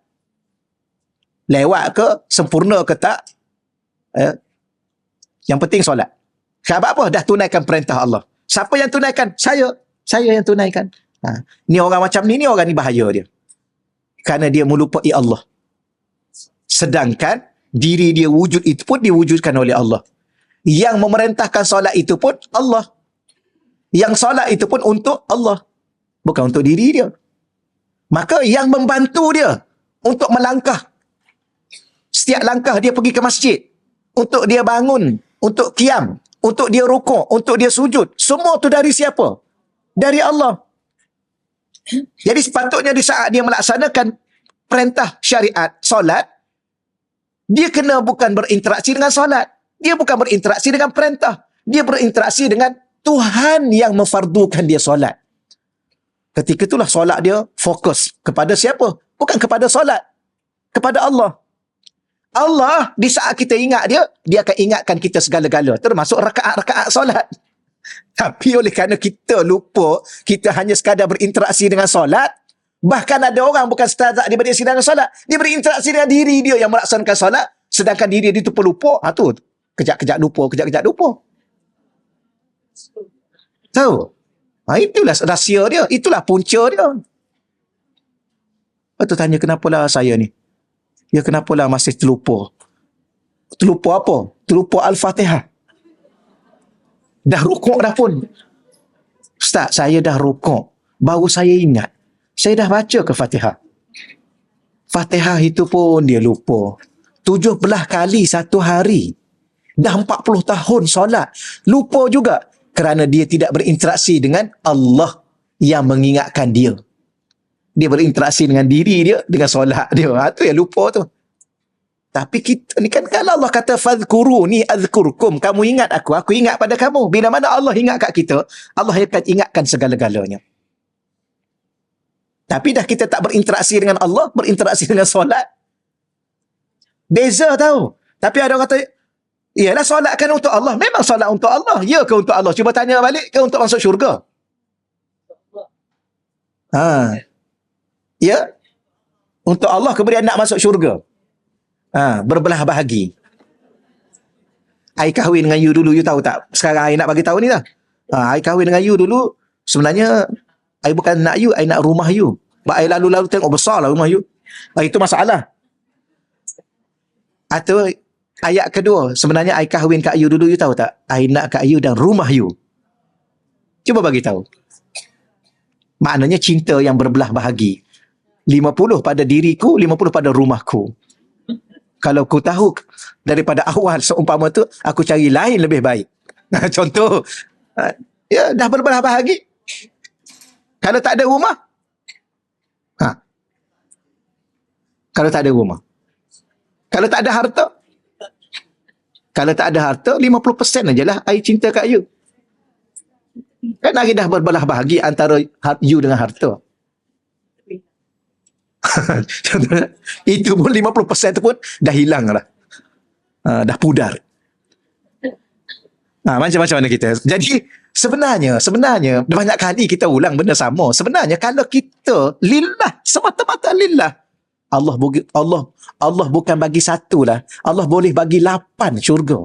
Lewat ke, sempurna ke tak, yang penting solat. Sebab apa? Dah tunaikan perintah Allah. Siapa yang tunaikan? Saya yang tunaikan. Ni orang macam ni orang ni bahaya dia. Kerana dia melupai Allah. Sedangkan diri dia wujud itu pun diwujudkan oleh Allah. Yang memerintahkan solat itu pun Allah. Yang solat itu pun untuk Allah. Bukan untuk diri dia. Maka yang membantu dia untuk melangkah. Setiap langkah dia pergi ke masjid. Untuk dia bangun. Untuk qiyam. Untuk dia rukuk, untuk dia sujud. Semua tu dari siapa? Dari Allah. Jadi sepatutnya di saat dia melaksanakan perintah syariat, solat, dia kena bukan berinteraksi dengan solat. Dia bukan berinteraksi dengan perintah. Dia berinteraksi dengan Tuhan yang memfardukan dia solat. Ketika itulah solat dia fokus kepada siapa? Bukan kepada solat. Kepada Allah. Allah, di saat kita ingat dia akan ingatkan kita segala-gala. Termasuk rakaat-rakaat solat. Tapi oleh kerana kita lupa, kita hanya sekadar berinteraksi dengan solat. Bahkan ada orang bukan sekadar dia berinteraksi dengan solat. Dia berinteraksi dengan diri dia yang melaksanakan solat. Sedangkan diri dia tu pelupa. Tu, kejap-kejap lupa, kejap-kejap lupa. Tahu? Itulah rahsia dia. Itulah punca dia. Lepas tu tanya, kenapalah saya ni? Ya, kenapalah masih terlupa? Terlupa apa? Terlupa Al-Fatihah. Dah rukuk dah pun. Ustaz, saya dah rukuk. Baru saya ingat. Saya dah baca ke Fatihah? Fatihah itu pun dia lupa. 17 kali satu hari. Dah 40 tahun solat. Lupa juga kerana dia tidak berinteraksi dengan Allah yang mengingatkan dia. Dia berinteraksi dengan diri dia, dengan solat dia. Itu yang lupa tu. Tapi kita ni kan, kalau Allah kata fadhkuruni azkurkum, kamu ingat aku ingat pada kamu. Bila mana Allah ingat kat kita, Allah akan ingatkan segala-galanya. Tapi dah kita tak berinteraksi dengan Allah, berinteraksi dengan solat. Beza tahu. Tapi ada orang kata, iyalah solat kan untuk Allah. Memang solat untuk Allah. Ya ke untuk Allah? Cuba tanya balik, ke untuk masuk syurga? Ya? Untuk Allah kemudian nak masuk syurga. Berbelah bahagi. I kahwin dengan you dulu, you tahu tak? Sekarang I nak bagi tahu ni lah. I kahwin dengan you dulu, sebenarnya I bukan nak you, I nak rumah you. Sebab I lalu-lalu tengok besar lah rumah you. Itu masalah. Atau ayat kedua, sebenarnya I kahwin kat you dulu, you tahu tak? I nak kat you dan rumah you. Cuba bagi tahu. Maknanya cinta yang berbelah bahagi. 50 pada diriku, 50 pada rumahku. Kalau ku tahu daripada awal seumpama tu, aku cari lain lebih baik. Contoh, ya dah berbelah bahagi. Kalau tak ada rumah, kalau tak ada rumah, kalau tak ada harta, kalau tak ada harta, 50% aja lah I cinta kat you. Kan hari dah berbelah bahagi antara you dengan harta. Itu pun 50% tu pun dah hilang lah. Dah pudar. Macam-macam mana kita. Jadi sebenarnya banyak kali kita ulang benda sama. Sebenarnya kalau kita lillah, semata-mata lillah, Allah bukan bagi satu lah. Allah boleh bagi 8 syurga.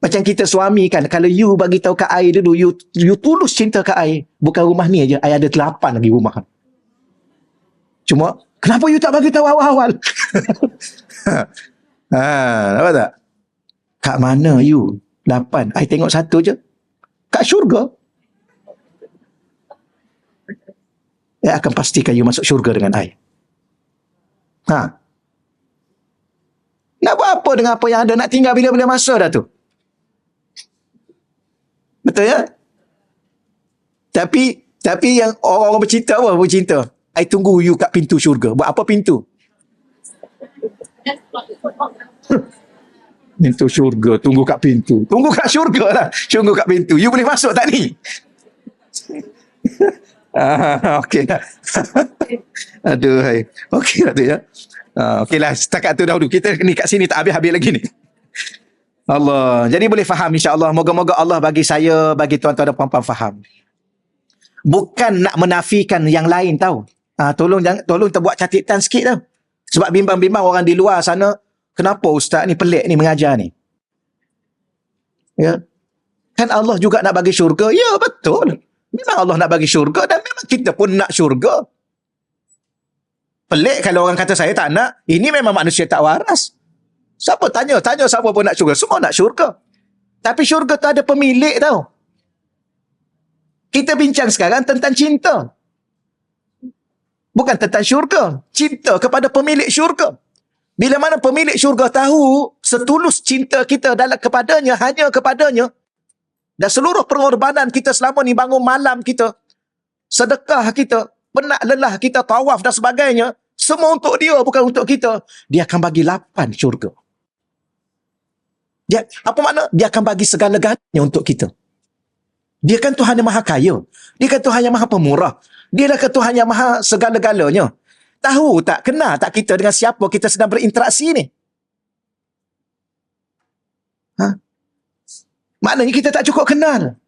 Macam kita suami kan, kalau you bagi tahu kat I dulu, you tulus cinta kat I, bukan rumah ni aja, I ada 8 lagi rumah. Cuma kenapa you tak bagi tahu awal-awal? Nampak tak? Kat mana you 8? I tengok satu je. Kat syurga. I akan pastikan you masuk syurga dengan I. Nak buat apa dengan apa yang ada? Nak tinggal bila-bila masa dah tu. Betul ya? Tapi yang orang-orang bercinta apa? Bercinta. I tunggu you kat pintu syurga. Buat apa pintu? Pintu syurga. Tunggu kat pintu. Tunggu kat syurga lah. Tunggu kat pintu. You boleh masuk tak ni? Okey lah. Aduh. Okey lah tu ya. Okey lah. Setakat tu dahulu. Kita ni kat sini tak habis-habis lagi ni. Allah. Jadi boleh faham insya-Allah. Moga-moga Allah bagi saya, bagi tuan-tuan dan puan-puan faham. Bukan nak menafikan yang lain tahu. Tolong terbuat catatan sikit tau. Sebab bimbang-bimbang orang di luar sana, kenapa ustaz ni pelik ni mengajar ni? Ya. Kan Allah juga nak bagi syurga. Ya, betul. Memang Allah nak bagi syurga dan memang kita pun nak syurga. Pelik kalau orang kata saya tak nak. Ini memang manusia tak waras. Siapa tanya siapa pun nak syurga. Semua nak syurga. Tapi syurga tu ada pemilik tau. Kita bincang sekarang tentang cinta. Bukan tentang syurga. Cinta kepada pemilik syurga. Bila mana pemilik syurga tahu setulus cinta kita dalam kepadanya, hanya kepadanya, dan seluruh pengorbanan kita selama ni, bangun malam kita, sedekah kita, penat lelah kita, tawaf dan sebagainya, semua untuk dia, bukan untuk kita. Dia akan bagi 8 syurga. Dia, apa makna? Dia akan bagi segala-galanya untuk kita. Dia kan Tuhan yang maha kaya. Dia kan Tuhan yang maha pemurah. Dia kan Tuhan yang maha segala-galanya. Tahu tak, kenal tak kita dengan siapa kita sedang berinteraksi ni? Maknanya kita tak cukup kenal.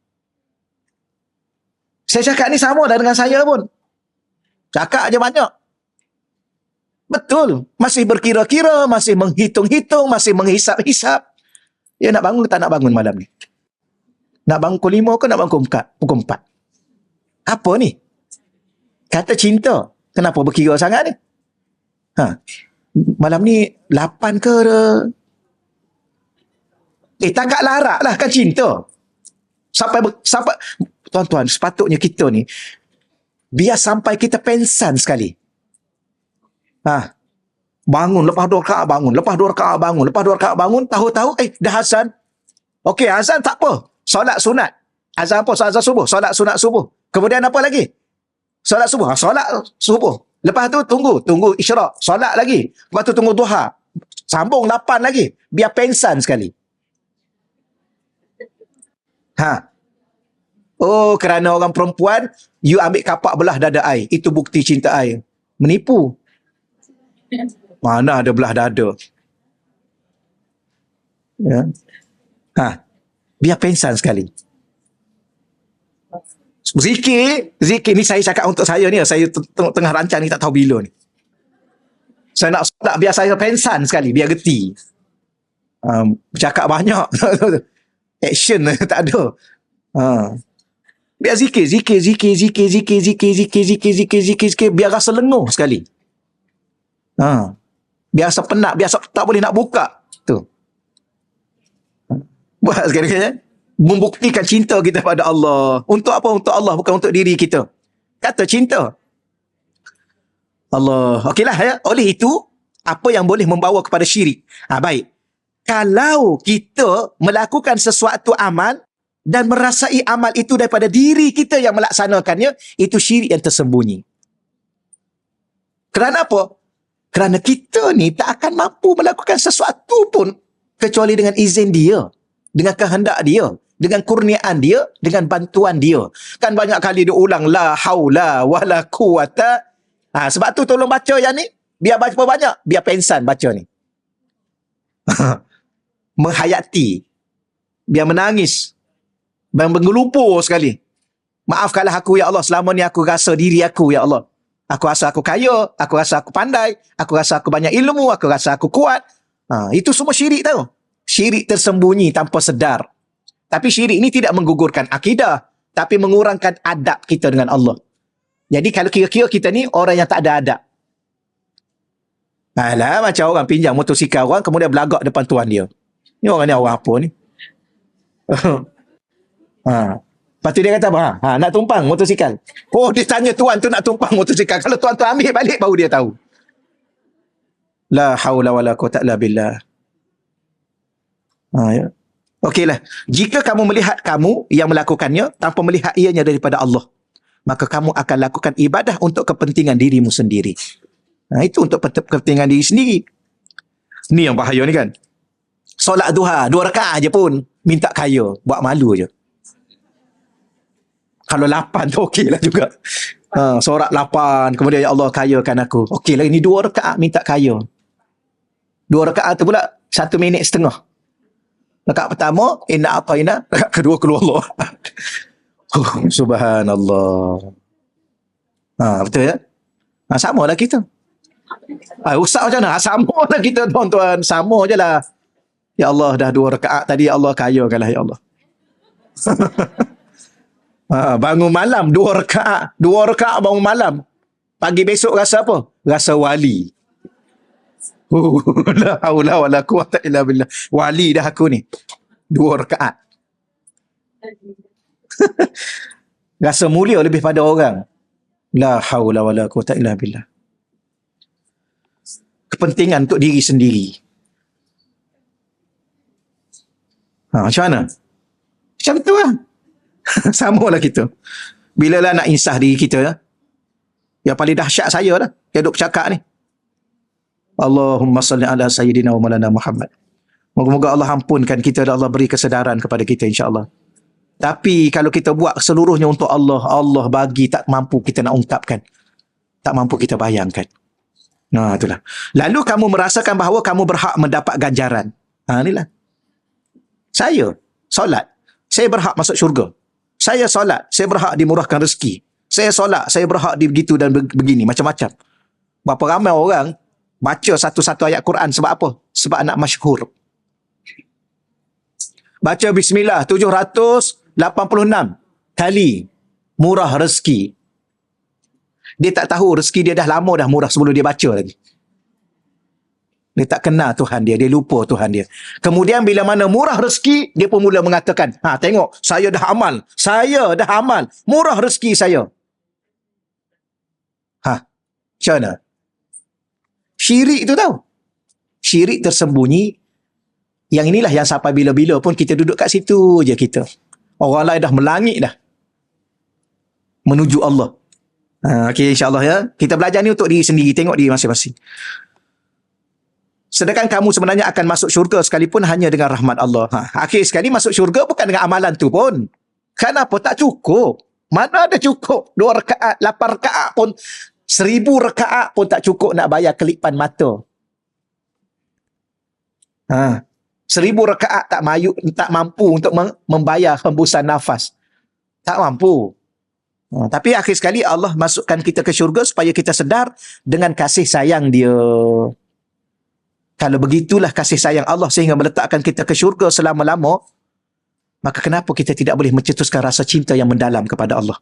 Saya cakap ni sama dah dengan saya pun. Cakap aja banyak. Betul. Masih berkira-kira, masih menghitung-hitung, masih menghisap-hisap. Dia nak bangun ke tak nak bangun malam ni? Nak bangun pukul 5 ke nak bangun pukul 4? Apa ni? Kata cinta. Kenapa berkira sangat ni? Malam ni 8 ke? Tak larat lah kan cinta. Sampai tuan-tuan, sepatutnya kita ni biar sampai kita pensan sekali. Ha, bangun, lepas 2 rakaat bangun, lepas 2 rakaat bangun, lepas 2 rakaat bangun, tahu-tahu, dah azan. Okey, azan tak apa. Solat sunat. Azan apa? Azan subuh. Solat sunat subuh. Kemudian apa lagi? Solat subuh. Solat subuh. Lepas tu tunggu isyarak. Solat lagi. Lepas tu tunggu duha. Sambung 8 lagi. Biar pensan sekali. Ha. Oh, kerana orang perempuan, you ambil kapak belah dada I. Itu bukti cinta I. Menipu. Mana ada belah dada. Ya. Ha. Biar pensan sekali. Zikir ni saya cakap untuk saya ni. Saya tengah rancang ni, tak tahu bila ni. Saya nak solat biar saya pensan sekali. Biar geti. Bercakap banyak. Action tak ada. Biar zikir. Biar rasa lenguh sekali. Biar rasa penat. Biar tak boleh nak buka. Tu. Buat sekali-kali. Membuktikan cinta kita pada Allah. Untuk apa? Untuk Allah, bukan untuk diri kita. Kata cinta. Allah. Okeylah ya. Oleh itu, apa yang boleh membawa kepada syirik? Baik. Kalau kita melakukan sesuatu amal dan merasai amal itu daripada diri kita yang melaksanakannya, itu syirik yang tersembunyi. Kerana apa? Kerana kita ni tak akan mampu melakukan sesuatu pun kecuali dengan izin dia, dengan kehendak dia, dengan kurniaan dia, dengan bantuan dia. Kan banyak kali dia ulang la haula wala quwata. Sebab tu tolong baca yang ni. Biar baca banyak, biar pensan baca ni. Menghayati. Biar menangis. Biar menggelupur sekali. Maafkanlah aku ya Allah, selama ni aku rasa diri aku ya Allah. Aku rasa aku kaya, aku rasa aku pandai, aku rasa aku banyak ilmu, aku rasa aku kuat. Itu semua syirik tau. Syirik tersembunyi tanpa sedar. Tapi syirik ini tidak menggugurkan akidah, tapi mengurangkan adab kita dengan Allah. Jadi kalau kira-kira kita ni orang yang tak ada adab. Alah, macam orang pinjam motosikal orang, kemudian belagak depan tuan dia. Ni orang ni orang apa ni? Lepas tu dia kata apa? Nak tumpang motosikal. Oh, dia tanya tuan tu nak tumpang motosikal. Kalau tuan tu ambil balik, baru dia tahu. La haula wala quwwata illa billah. Ya. Okeylah. Jika kamu melihat kamu yang melakukannya tanpa melihat ianya daripada Allah, maka kamu akan lakukan ibadah untuk kepentingan dirimu sendiri. Itu untuk kepentingan diri sendiri. Ni yang bahaya ni kan. Solat duha 2 rakaat aje pun minta kaya, buat malu je. Kalau 8 tu okeylah juga. Sorak 8, kemudian ya Allah kayakan aku. Okeylah, ini 2 rakaat minta kaya. 2 rakaat tu pula 1 minit setengah. Rakaat pertama, inna ataina. Rakaat kedua, keluar Allah. Subhanallah. Betul ya? Sama lah kita. Usah macam mana? Sama lah kita, tuan-tuan. Sama je lah. Ya Allah, dah 2 rakaat tadi, ya Allah kayakanlah, ya Allah. Bangun malam 2 rakaat. 2 rakaat bangun malam. Pagi besok rasa apa? Rasa wali. La haula wala quwwata illa billah. Wali dah aku ni. 2 rakaat. Rasa mulia lebih pada orang. La haula wala quwwata illa billah. Kepentingan untuk diri sendiri. Macam mana? Macam tu lah. Sama lah kita. Bila lah nak insah diri kita lah. Yang paling dahsyat saya lah. Yang duk bercakap ni. Allahumma salli ala sayyidina wa maulana Muhammad. Moga-moga Allah ampunkan kita dan Allah beri kesedaran kepada kita insya-Allah. Tapi kalau kita buat seluruhnya untuk Allah, Allah bagi tak mampu kita nak ungkapkan. Tak mampu kita bayangkan. Itulah. Lalu kamu merasakan bahawa kamu berhak mendapat ganjaran. Inilah. Saya solat, saya berhak masuk syurga. Saya solat, saya berhak dimurahkan rezeki. Saya solat, saya berhak di begitu dan begini, macam-macam. Berapa ramai orang baca satu-satu ayat Quran sebab apa? Sebab nak masyhur. Baca bismillah 786 kali murah rezeki. Dia tak tahu rezeki dia dah lama dah murah sebelum dia baca lagi. Dia tak kenal Tuhan dia, dia lupa Tuhan dia. Kemudian bila mana murah rezeki, dia pun mula mengatakan, tengok, saya dah amal, murah rezeki saya. Macam mana? Syirik tu tahu. Syirik tersembunyi. Yang inilah yang sampai bila-bila pun kita duduk kat situ je kita. Orang lain dah melangit dah. Menuju Allah. Okey, insyaAllah ya. Kita belajar ni untuk diri sendiri. Tengok diri masing-masing. Sedangkan kamu sebenarnya akan masuk syurga sekalipun hanya dengan rahmat Allah. Akhir sekali masuk syurga bukan dengan amalan tu pun. Kenapa tak cukup? Mana ada cukup? 2 rakaat, 8 rakaat pun, 1000 rakaat pun tak cukup nak bayar kelipan mata. 1000 rakaat tak mampu untuk membayar hembusan nafas. Tak mampu. Tapi akhir sekali Allah masukkan kita ke syurga supaya kita sedar dengan kasih sayang dia. Kalau begitulah kasih sayang Allah sehingga meletakkan kita ke syurga selama-lama, maka kenapa kita tidak boleh mencetuskan rasa cinta yang mendalam kepada Allah?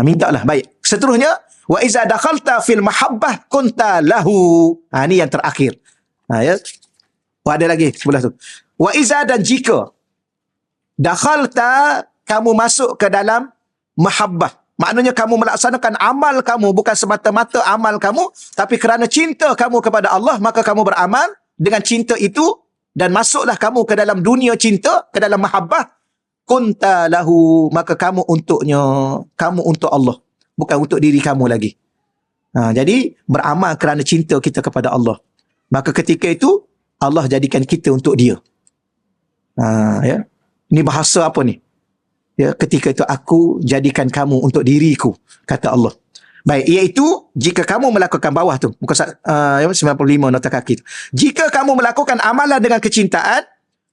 Mintalah. Baik. Seterusnya, wa iza dakhalta fil mahabbah kunta lahu. Ini yang terakhir. Ya. Ada lagi sebelah tu. Wa iza, dan jika dakhalta, kamu masuk ke dalam mahabbah. Maknanya kamu melaksanakan amal kamu bukan semata-mata amal kamu, tapi kerana cinta kamu kepada Allah, maka kamu beramal dengan cinta itu dan masuklah kamu ke dalam dunia cinta, ke dalam mahabbah. Kunta lahu, maka kamu untuknya, kamu untuk Allah, bukan untuk diri kamu lagi. Jadi beramal kerana cinta kita kepada Allah. Maka ketika itu Allah jadikan kita untuk dia. Ya. Ini bahasa apa ni? Ya, ketika itu aku jadikan kamu untuk diriku, kata Allah. Baik, iaitu jika kamu melakukan bawah tu, muka 95 nota kaki tu. Jika kamu melakukan amalan dengan kecintaan,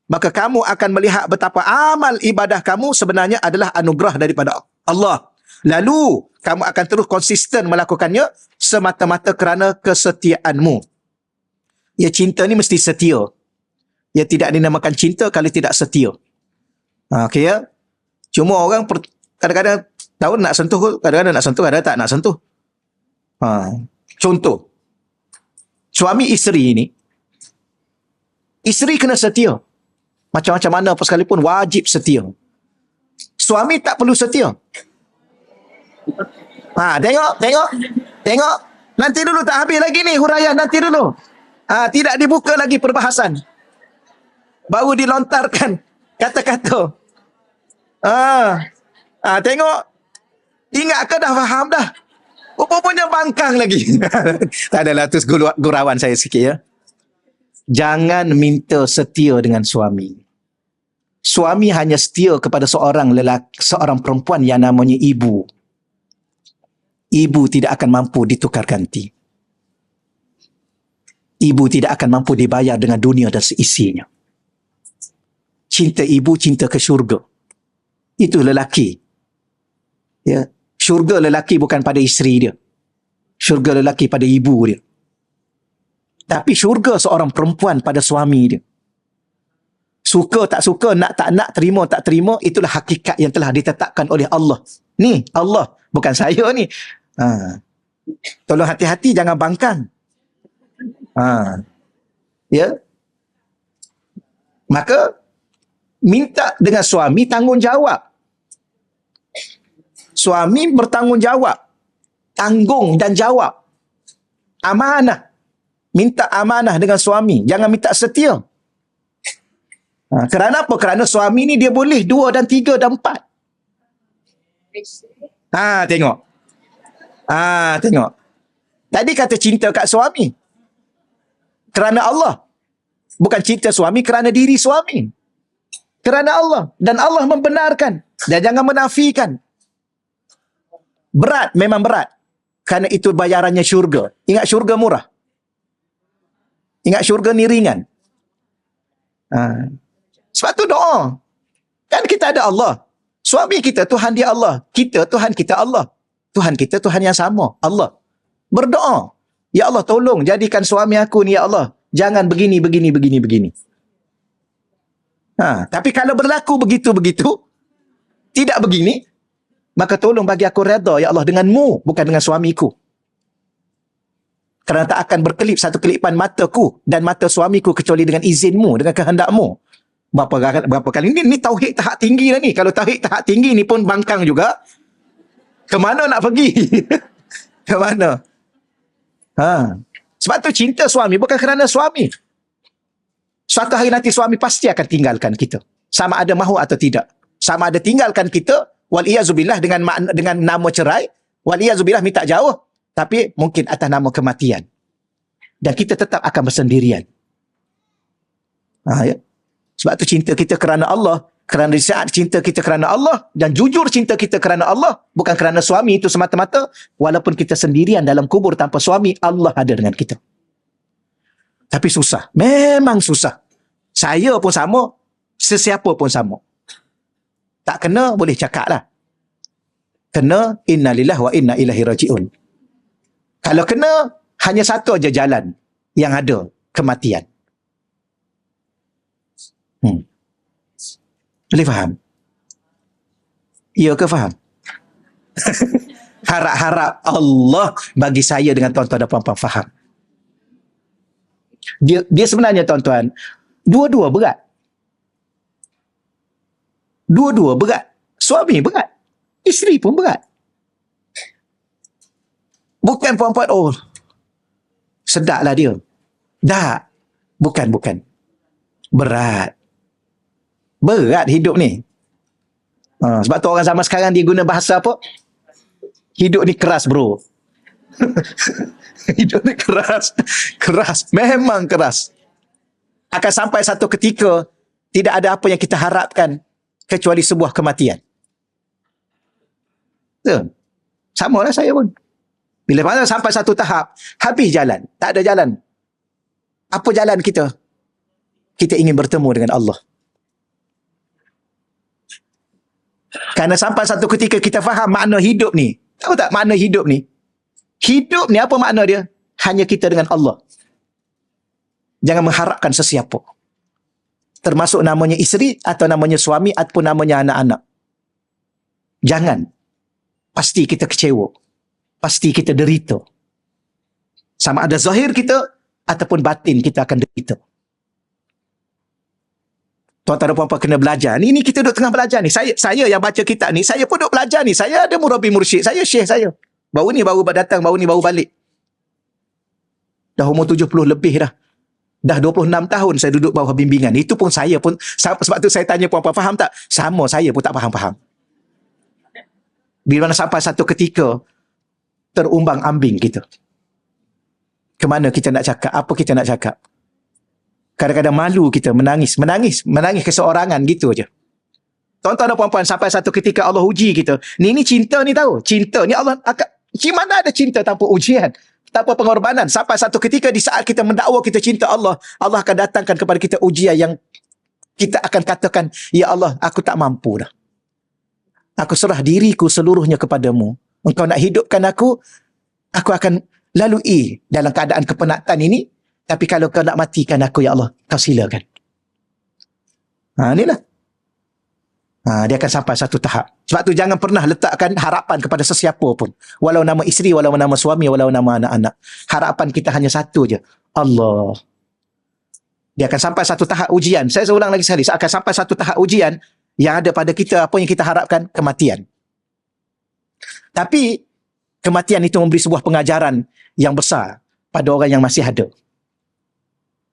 maka kamu akan melihat betapa amal ibadah kamu sebenarnya adalah anugerah daripada Allah. Lalu kamu akan terus konsisten melakukannya semata-mata kerana kesetiaanmu. Ya, cinta ni mesti setia. Ya, tidak dinamakan cinta kalau tidak setia. Okey ya. Cuma orang kadang-kadang tahu nak sentuh, kadang-kadang nak sentuh, kadang-kadang tak nak sentuh. Contoh, suami isteri ni, isteri kena setia. Macam-macam mana apa sekalipun wajib setia. Suami tak perlu setia. Tengok. Nanti dulu, tak habis lagi ni huraian, nanti dulu. Tidak dibuka lagi perbahasan. Baru dilontarkan kata-kata. Tengok. Ingat ke dah faham dah? Rupanya bangkang lagi. Tak adalah, tu gurauan saya sikit ya. Jangan minta setia dengan suami. Suami hanya setia kepada seorang perempuan yang namanya ibu. Ibu tidak akan mampu ditukar ganti. Ibu tidak akan mampu dibayar dengan dunia dan seisinya. Cinta ibu, cinta ke syurga. Itu lelaki. Ya, syurga lelaki bukan pada isteri dia. Syurga lelaki pada ibu dia. Tapi syurga seorang perempuan pada suami dia. Suka tak suka, nak tak nak, terima tak terima, itulah hakikat yang telah ditetapkan oleh Allah. Ni Allah, bukan saya ni. Tolong hati-hati, jangan bangkang. Ya. Maka minta dengan suami tanggungjawab. Suami bertanggungjawab. Tanggung dan jawab. Amanah. Minta amanah dengan suami. Jangan minta setia. Kerana apa? Kerana suami ni dia boleh 2 dan 3 dan 4. Tengok. Tengok. Tadi kata cinta kat suami. Kerana Allah. Bukan cinta suami kerana diri suami. Kerana Allah. Dan Allah membenarkan. Dan jangan menafikan. Berat, memang berat. Kerana itu bayarannya syurga. Ingat syurga murah. Ingat syurga ni ringan. Sebab tu doa. Kan kita ada Allah. Suami kita Tuhan dia Allah. Kita Tuhan kita Allah. Tuhan kita Tuhan yang sama. Allah. Berdoa. Ya Allah, tolong jadikan suami aku ni ya Allah. Jangan begini. Tapi kalau berlaku begitu-begitu, tidak begini, maka tolong bagi aku redha ya Allah denganmu, bukan dengan suamiku. Kerana tak akan berkelip satu kelipan mataku dan mata suamiku kecuali dengan izinmu, dengan kehendakmu. Berapa kali ni tauhid tahap tinggi dah ni. Kalau tauhid tahap tinggi ni pun bangkang juga. Ke mana nak pergi? Ke mana? Sebab tu cinta suami bukan kerana suami. Suatu hari nanti suami pasti akan tinggalkan kita. Sama ada mahu atau tidak. Sama ada tinggalkan kita, wal-iyazubillah dengan nama cerai, wal-iyazubillah minta jauh, tapi mungkin atas nama kematian. Dan kita tetap akan bersendirian. Ya. Sebab tu cinta kita kerana Allah, kerana di saat cinta kita kerana Allah, dan jujur cinta kita kerana Allah, bukan kerana suami itu semata-mata, walaupun kita sendirian dalam kubur tanpa suami, Allah ada dengan kita. Tapi susah. Memang susah. Saya pun sama, sesiapa pun sama. Tak kena, boleh cakap lah. Kena, inna lillahi wa inna ilaihi raji'un. Kalau kena, hanya satu aja jalan yang ada, kematian. Boleh faham? Ya ke faham? Harap-harap Allah bagi saya dengan tuan-tuan dan puan-puan faham. Dia sebenarnya tuan-tuan, dua-dua berat. Dua-dua berat. Suami berat. Isteri pun berat. Bukan puan-puan, oh, sedaplah dia. Tak. Bukan. Berat. Berat hidup ni. Sebab tu orang zaman sekarang dia guna bahasa apa? Hidup ni keras, bro. Hidup ni keras. Keras. Memang keras. Akan sampai satu ketika tidak ada apa yang kita harapkan kecuali sebuah kematian. Sama lah saya pun. Bila mana sampai satu tahap, habis jalan. Tak ada jalan. Apa jalan kita? Kita ingin bertemu dengan Allah. Kerana sampai satu ketika kita faham makna hidup ni. Tahu tak makna hidup ni? Hidup ni apa makna dia? Hanya kita dengan Allah. Jangan mengharapkan sesiapa. Termasuk namanya isteri atau namanya suami ataupun namanya anak-anak. Jangan. Pasti kita kecewa. Pasti kita derita. Sama ada zahir kita ataupun batin kita akan derita. Tuan-tuan dan puan-puan kena belajar. Ini kita duduk tengah belajar ni. Saya yang baca kitab ni, saya pun duduk belajar ni. Saya ada murabi mursyid. Saya syekh saya. Baru datang, baru balik. Dah umur 70 lebih dah. Dah 26 tahun saya duduk bawah bimbingan. Itu pun saya pun, sebab tu saya tanya puan-puan, faham tak? Sama, saya pun tak faham-faham. Bila mana sampai satu ketika, terumbang ambing kita. Kemana kita nak cakap? Apa kita nak cakap? Kadang-kadang malu kita menangis keseorangan gitu aja. Tuan-tuan dan puan-puan, sampai satu ketika Allah uji kita. Ni cinta ni tahu. Cinta ni Allah akan, mana ada cinta tanpa ujian, tanpa pengorbanan. Sampai satu ketika di saat kita mendakwa kita cinta Allah, Allah akan datangkan kepada kita ujian yang kita akan katakan, ya Allah, aku tak mampu dah. Aku serah diriku seluruhnya kepadamu. Engkau nak hidupkan aku akan lalui dalam keadaan kepenatan ini. Tapi kalau kau nak matikan aku, ya Allah, kau silakan. Inilah. Dia akan sampai satu tahap. Sebab tu jangan pernah letakkan harapan kepada sesiapa pun. Walau nama isteri, walau nama suami, walau nama anak-anak. Harapan kita hanya satu je. Allah. Dia akan sampai satu tahap ujian. Saya ulang lagi sekali. Akan sampai satu tahap ujian yang ada pada kita, apa yang kita harapkan? Kematian. Tapi, kematian itu memberi sebuah pengajaran yang besar pada orang yang masih ada.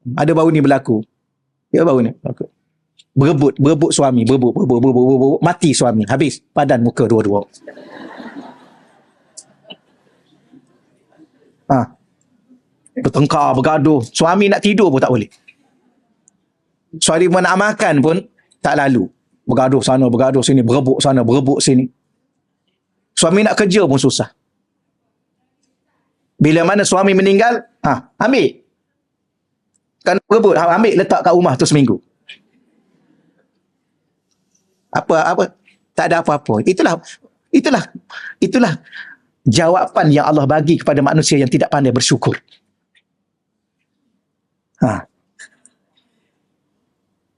Ada baru ni berlaku. Ya, baru ni berlaku. Berebut suami, berebut, mati suami, habis padan muka dua-dua. Bertengkar, bergaduh. Suami nak tidur pun tak boleh. Suami nak makan pun tak lalu. Bergaduh sana, bergaduh sini, berebut sana, berebut sini. Suami nak kerja pun susah. Bila mana suami meninggal, ambil. Kan berebut, ambil letak kat rumah tu seminggu. Apa? Tak ada apa-apa. Itulah jawapan yang Allah bagi kepada manusia yang tidak pandai bersyukur.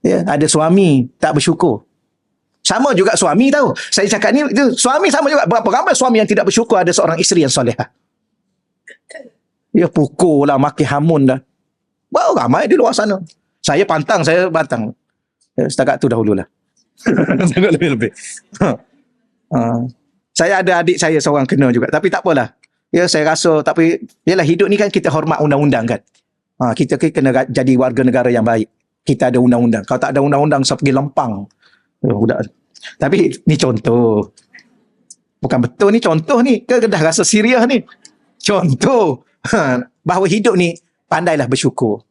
Ya, ada suami tak bersyukur. Sama juga suami tahu. Saya cakap ni, suami sama juga. Berapa ramai suami yang tidak bersyukur ada seorang isteri yang solehah. Dia pukul lah, maki hamun dah. Baru ramai di luar sana. Saya pantang. Setakat tu dahululah. Lebih-lebih. Saya ada adik saya seorang kena juga. Tapi tak apalah. Ya, saya rasa, tapi yalah, hidup ni kan kita hormat undang-undang kan. Kita kena jadi warga negara yang baik. Kita ada undang-undang. Kalau tak ada undang-undang, saya pergi lempang. Budak. Tapi ni contoh. Bukan betul ni, contoh ni. Ke dah rasa serius ni? Contoh. Bahawa hidup ni, pandailah bersyukur.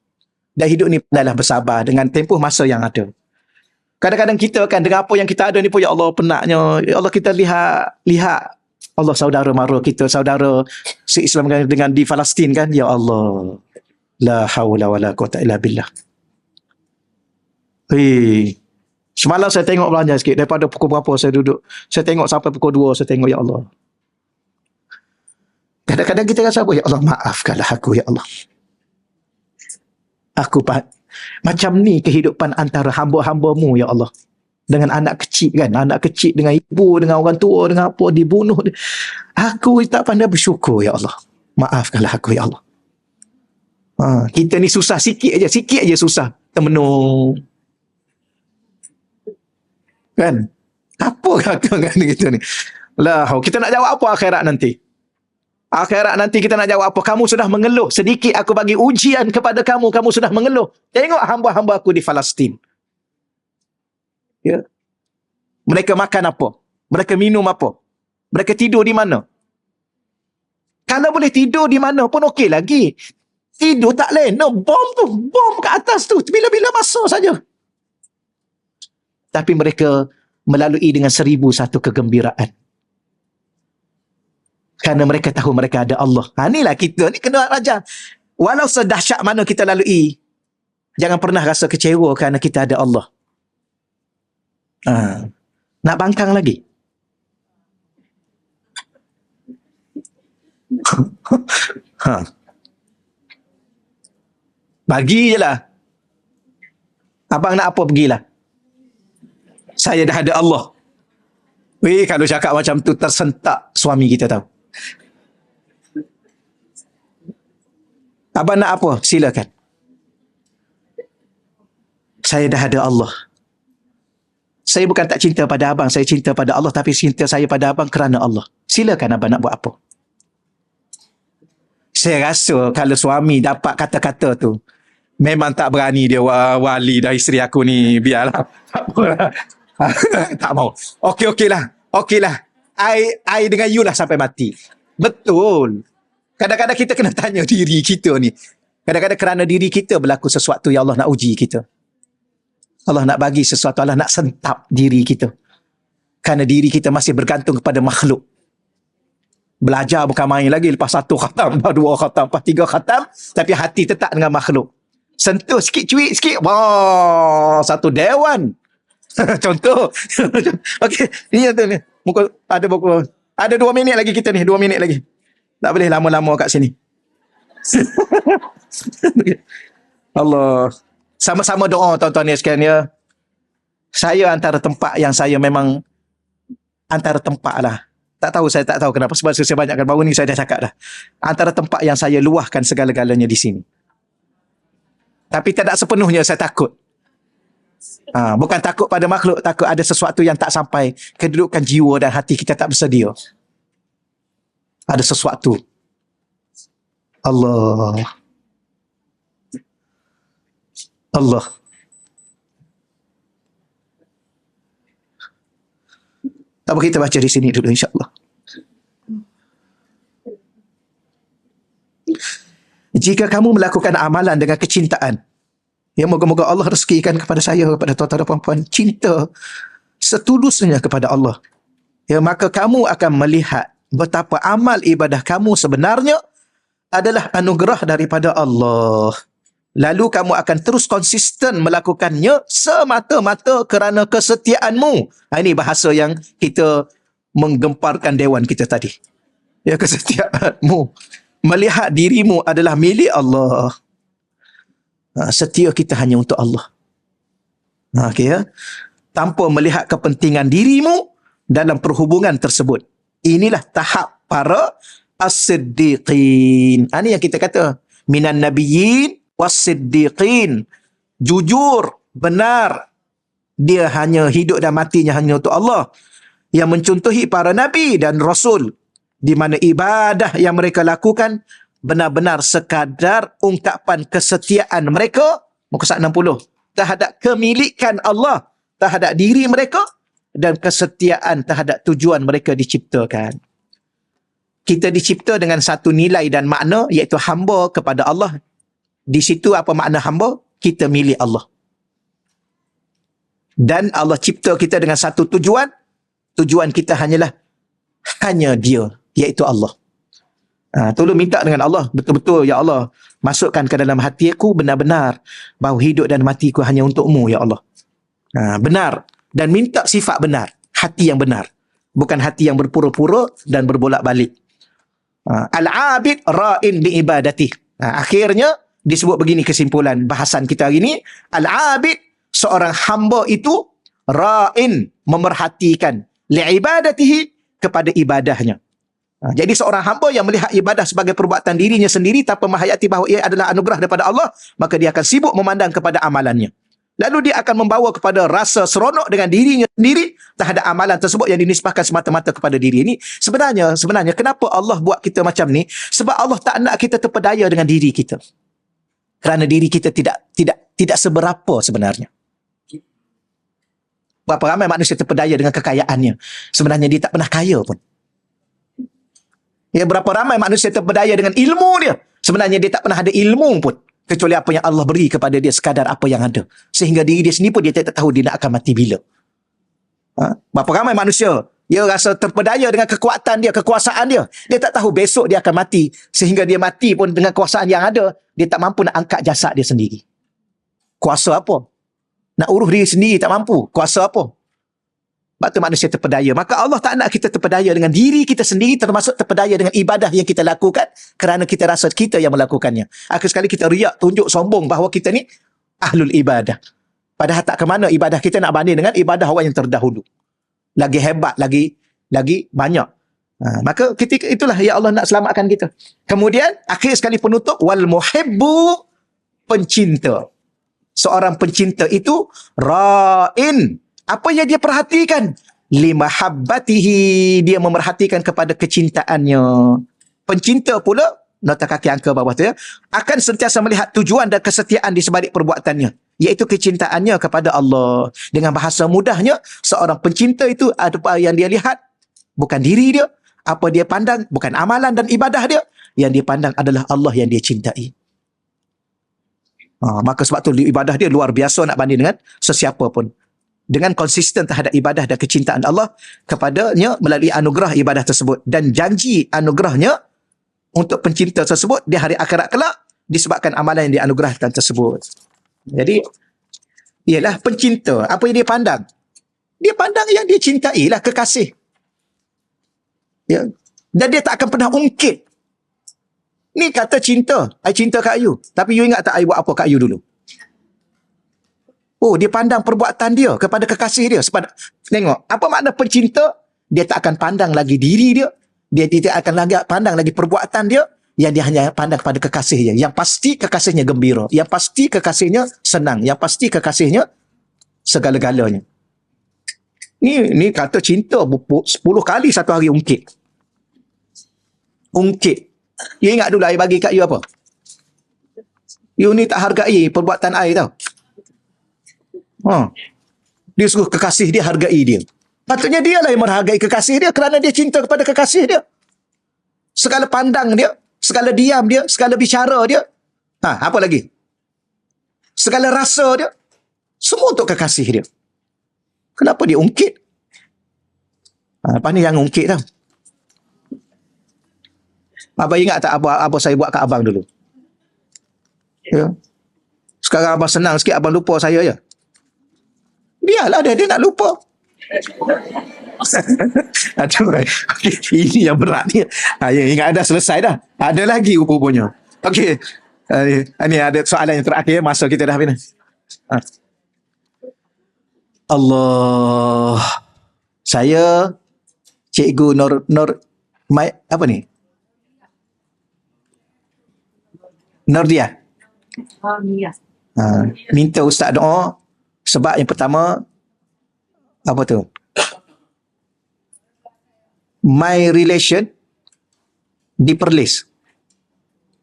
Dan hidup ni pandailah bersabar dengan tempoh masa yang ada. Kadang-kadang kita kan dengan apa yang kita ada ni pun, ya Allah, penatnya. Ya Allah, kita lihat Allah, saudara mara kita, saudara se-Islam dengan di Palestin kan. Ya Allah. La haula wala quwata illa billah. Semalam saya tengok belanja sikit. Daripada pukul berapa saya duduk. Saya tengok sampai pukul 2. Saya tengok, ya Allah. Kadang-kadang kita rasa apa? Ya Allah, maafkanlah aku, ya Allah. Aku macam ni kehidupan antara hamba-hambamu, ya Allah. Dengan anak kecil kan. Anak kecil dengan ibu, dengan orang tua, dengan apa, dibunuh. Aku tak pandai bersyukur, ya Allah. Maafkanlah aku, ya Allah. Kita ni susah sikit aja susah. Termenung. Kan? Apa kata kita ni? Lah, kita nak jawab apa akhirat nanti? Akhirat nanti kita nak jawab apa? Kamu sudah mengeluh. Sedikit aku bagi ujian kepada kamu. Kamu sudah mengeluh. Tengok hamba-hamba aku di Palestin. Ya. Mereka makan apa? Mereka minum apa? Mereka tidur di mana? Kalau boleh tidur di mana pun okey lagi. Tidur tak lena. Bom kat atas tu. Bila-bila masuk saja. Tapi mereka melalui dengan 1001 kegembiraan. Kerana mereka tahu mereka ada Allah. Inilah kita. Ni kena ajar. Walau sedahsyat mana kita lalui, jangan pernah rasa kecewa kerana kita ada Allah. Nak bangkang lagi? Bagi je lah. Abang nak apa, pergilah. Saya dah ada Allah. Kalau cakap macam tu, tersentak suami kita tahu. Abang nak apa? Silakan. Saya dah ada Allah. Saya bukan tak cinta pada abang, saya cinta pada Allah, tapi cinta saya pada abang kerana Allah. Silakan abang nak buat apa. Saya rasa kalau suami dapat kata-kata tu, memang tak berani dia, wali dah isteri aku ni, biarlah. Tak apalah. Tak mau. Okeylah. I dengan you lah sampai mati. Betul. Kadang-kadang kita kena tanya diri kita ni. Kadang-kadang kerana diri kita berlaku sesuatu yang Allah nak uji kita. Allah nak bagi sesuatu, Allah nak sentap diri kita. Kerana diri kita masih bergantung kepada makhluk. Belajar bukan main lagi. Lepas 1 khatam, lepas 2 khatam, lepas 3 khatam. Tapi hati tetap dengan makhluk. Sentuh sikit, cuik sikit. Wah, satu dewan. Contoh. Okey, ni tu ni. Ada 2 minit lagi kita ni, 2 minit lagi. Tak boleh lama-lama kat sini. Allah. Sama-sama doa tuan-tuan ni sekalian ya. Saya antara tempat yang saya memang antara tempat lah. Saya tak tahu kenapa, sebab saya banyakkan baru ni saya dah cakap dah. Antara tempat yang saya luahkan segala-galanya di sini. Tapi tidak sepenuhnya saya takut. Bukan takut pada makhluk, takut ada sesuatu yang tak sampai, kedudukan jiwa dan hati kita tak bersedia. Ada sesuatu. Allah. Tak apa, kita baca di sini dulu insya-Allah. Jika kamu melakukan amalan dengan kecintaan, ya, moga-moga Allah rezekikan kepada saya, kepada tuan-tuan dan puan-puan, cinta setulusnya kepada Allah. Ya, maka kamu akan melihat betapa amal ibadah kamu sebenarnya adalah anugerah daripada Allah. Lalu kamu akan terus konsisten melakukannya semata-mata kerana kesetiaanmu. Ini bahasa yang kita menggemparkan dewan kita tadi. Ya, kesetiaanmu. Melihat dirimu adalah milik Allah. Setia kita hanya untuk Allah. Okay, ya? Tanpa melihat kepentingan dirimu dalam perhubungan tersebut. Inilah tahap para as-siddiqin. Ini yang kita kata. Minan nabiyyin was-siddiqin. Jujur, benar. Dia hanya hidup dan matinya hanya untuk Allah. Yang mencontohi para nabi dan rasul. di mana ibadah yang mereka lakukan benar-benar sekadar ungkapan kesetiaan mereka, muka surat 60, terhadap kemilikan Allah terhadap diri mereka dan kesetiaan terhadap tujuan mereka diciptakan. Kita dicipta dengan satu nilai dan makna, iaitu hamba kepada Allah. Di situ apa makna hamba? Kita milik Allah. Dan Allah cipta kita dengan satu tujuan. Tujuan kita hanya Dia, iaitu Allah. Tolong minta dengan Allah, betul-betul ya Allah, masukkan ke dalam hati aku benar-benar bahawa hidup dan matiku hanya untuk-Mu ya Allah. Benar. Dan minta sifat benar, hati yang benar, bukan hati yang berpura-pura dan berbolak-balik. Al-abid ra'in bi'ibadati. Akhirnya disebut begini kesimpulan bahasan kita hari ini. Al-abid, seorang hamba itu, ra'in, memerhatikan, li'ibadatihi, kepada ibadahnya. Jadi seorang hamba yang melihat ibadah sebagai perbuatan dirinya sendiri tanpa menghayati bahawa ia adalah anugerah daripada Allah, maka dia akan sibuk memandang kepada amalannya. Lalu dia akan membawa kepada rasa seronok dengan dirinya sendiri terhadap amalan tersebut yang dinisbahkan semata-mata kepada diri ini. Sebenarnya kenapa Allah buat kita macam ni? Sebab Allah tak nak kita terpedaya dengan diri kita. Kerana diri kita tidak seberapa sebenarnya. Berapa ramai manusia terpedaya dengan kekayaannya. Sebenarnya dia tak pernah kaya pun. Ya, berapa ramai manusia terpedaya dengan ilmu dia. Sebenarnya dia tak pernah ada ilmu pun. Kecuali apa yang Allah beri kepada dia, sekadar apa yang ada. Sehingga diri dia sendiri pun dia tak tahu dia nak akan mati bila. Berapa ramai manusia, dia rasa terpedaya dengan kekuatan dia, kekuasaan dia. Dia tak tahu besok dia akan mati. Sehingga dia mati pun dengan kekuasaan yang ada, dia tak mampu nak angkat jasad dia sendiri. Kuasa apa? Nak urus diri sendiri tak mampu. Kuasa apa? Sebab tu manusia terpedaya. Maka Allah tak nak kita terpedaya dengan diri kita sendiri, termasuk terpedaya dengan ibadah yang kita lakukan kerana kita rasa kita yang melakukannya. Akhir sekali kita riak, tunjuk, sombong bahawa kita ni ahlul ibadah. Padahal tak ke mana ibadah kita nak banding dengan ibadah orang yang terdahulu. Lagi hebat, lagi banyak. Maka ketika itulah ya Allah nak selamatkan kita. Kemudian akhir sekali penutup, wal muhibbu, pencinta. Seorang pencinta itu ra'in. Apa yang dia perhatikan? Limahabbatihi, dia memerhatikan kepada kecintaannya. Pencinta pula, nota kaki angka bawah tu ya, akan sentiasa melihat tujuan dan kesetiaan di sebalik perbuatannya, iaitu kecintaannya kepada Allah. Dengan bahasa mudahnya, seorang pencinta itu apa yang dia lihat bukan diri dia, apa dia pandang bukan amalan dan ibadah dia, yang dia pandang adalah Allah yang dia cintai. Maka sebab tu ibadah dia luar biasa nak banding dengan sesiapa pun. Dengan konsisten terhadap ibadah dan kecintaan Allah kepadanya melalui anugerah ibadah tersebut. Dan janji anugerahnya untuk pencinta tersebut di hari akhirat kelak disebabkan amalan yang dianugerahkan tersebut. Jadi, ialah pencinta. Apa yang dia pandang? Dia pandang yang dia cintai lah, kekasih. Ya. Dan dia tak akan pernah ungkit. Ni kata cinta. I cinta kat you. Tapi you ingat tak I buat apa kat you dulu? Oh, dia pandang perbuatan dia kepada kekasih dia. Sebab, tengok, apa makna pencinta? Dia tak akan pandang lagi diri dia. Dia tidak akan lagi pandang lagi perbuatan dia. Yang dia hanya pandang kepada kekasih dia. Yang pasti kekasihnya gembira. Yang pasti kekasihnya senang. Yang pasti kekasihnya segala-galanya. Ni kata cinta 10 kali satu hari ungkit. Ungkit. You ingat dulu I bagi kat you apa? You ni tak hargai perbuatan I tau. Dia suruh kekasih dia hargai dia. Patutnya dia lah yang menghargai kekasih dia kerana dia cinta kepada kekasih dia. Segala pandang dia, segala diam dia, segala bicara dia. Apa lagi? Segala rasa dia, semua untuk kekasih dia. Kenapa dia ungkit? Lepas ni yang ungkit tau. Abang ingat tak apa saya buat kat abang dulu? Ya. Sekarang abang senang sikit, abang lupa saya je. Biarlah dia nak lupa. Aduh, ini yang berat ni. Ya, ingat dah selesai dah. Ada lagi rupa-rupanya. Okey. Ini ada soalan yang terakhir. Masa kita dah habis. Allah. Saya Cikgu apa ni? Nordia. Minta Ustaz doa. Sebab yang pertama, apa tu? My relation di Perlis.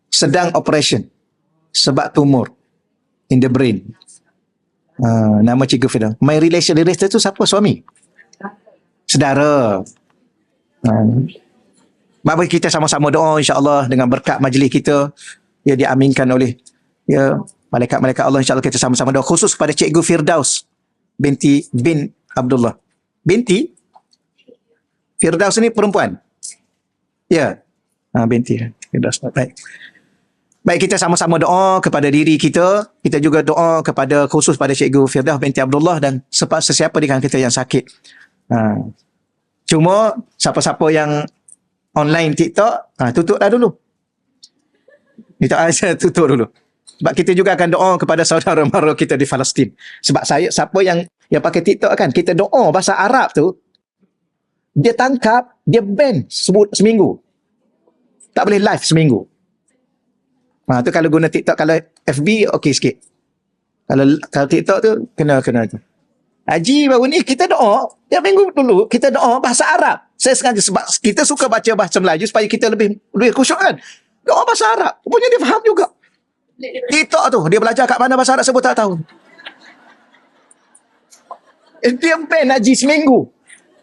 Sedang operation sebab tumor in the brain. Nama Cikgu Firdaus. My relation tu siapa? Suami? Saudara. Mari kita sama-sama doa insya-Allah dengan berkat majlis kita, ya diaminkan oleh malaikat-malaikat Allah, insya-Allah kita sama-sama doa khusus kepada Cikgu Firdaus bin Abdullah. Binti Firdaus ni perempuan. Ya. Binti Firdaus. Baik, kita sama-sama doa kepada diri kita. Kita juga doa kepada khusus pada Cikgu Firdaus binti Abdullah dan sesiapa di kalangan kita yang sakit. Cuma siapa-siapa yang online TikTok, tutuplah dulu. Tutup dulu. Sebab kita juga akan doa kepada saudara mara kita di Palestin. Sebab siapa yang pakai TikTok kan, kita doa bahasa Arab tu, dia tangkap, dia ban seminggu. Tak boleh live seminggu. Tu kalau guna TikTok, kalau FB okey sikit. Kalau TikTok tu kena tu. Haji baru ni kita doa, dia minggu dulu kita doa bahasa Arab. Saya sengaja sebab kita suka baca bahasa Melayu supaya kita lebih khusyuk kan. Doa bahasa Arab. Rupanya dia faham juga. TikTok tu dia belajar kat mana bahasa Arab sebut tak tahu. Dia ban haji seminggu.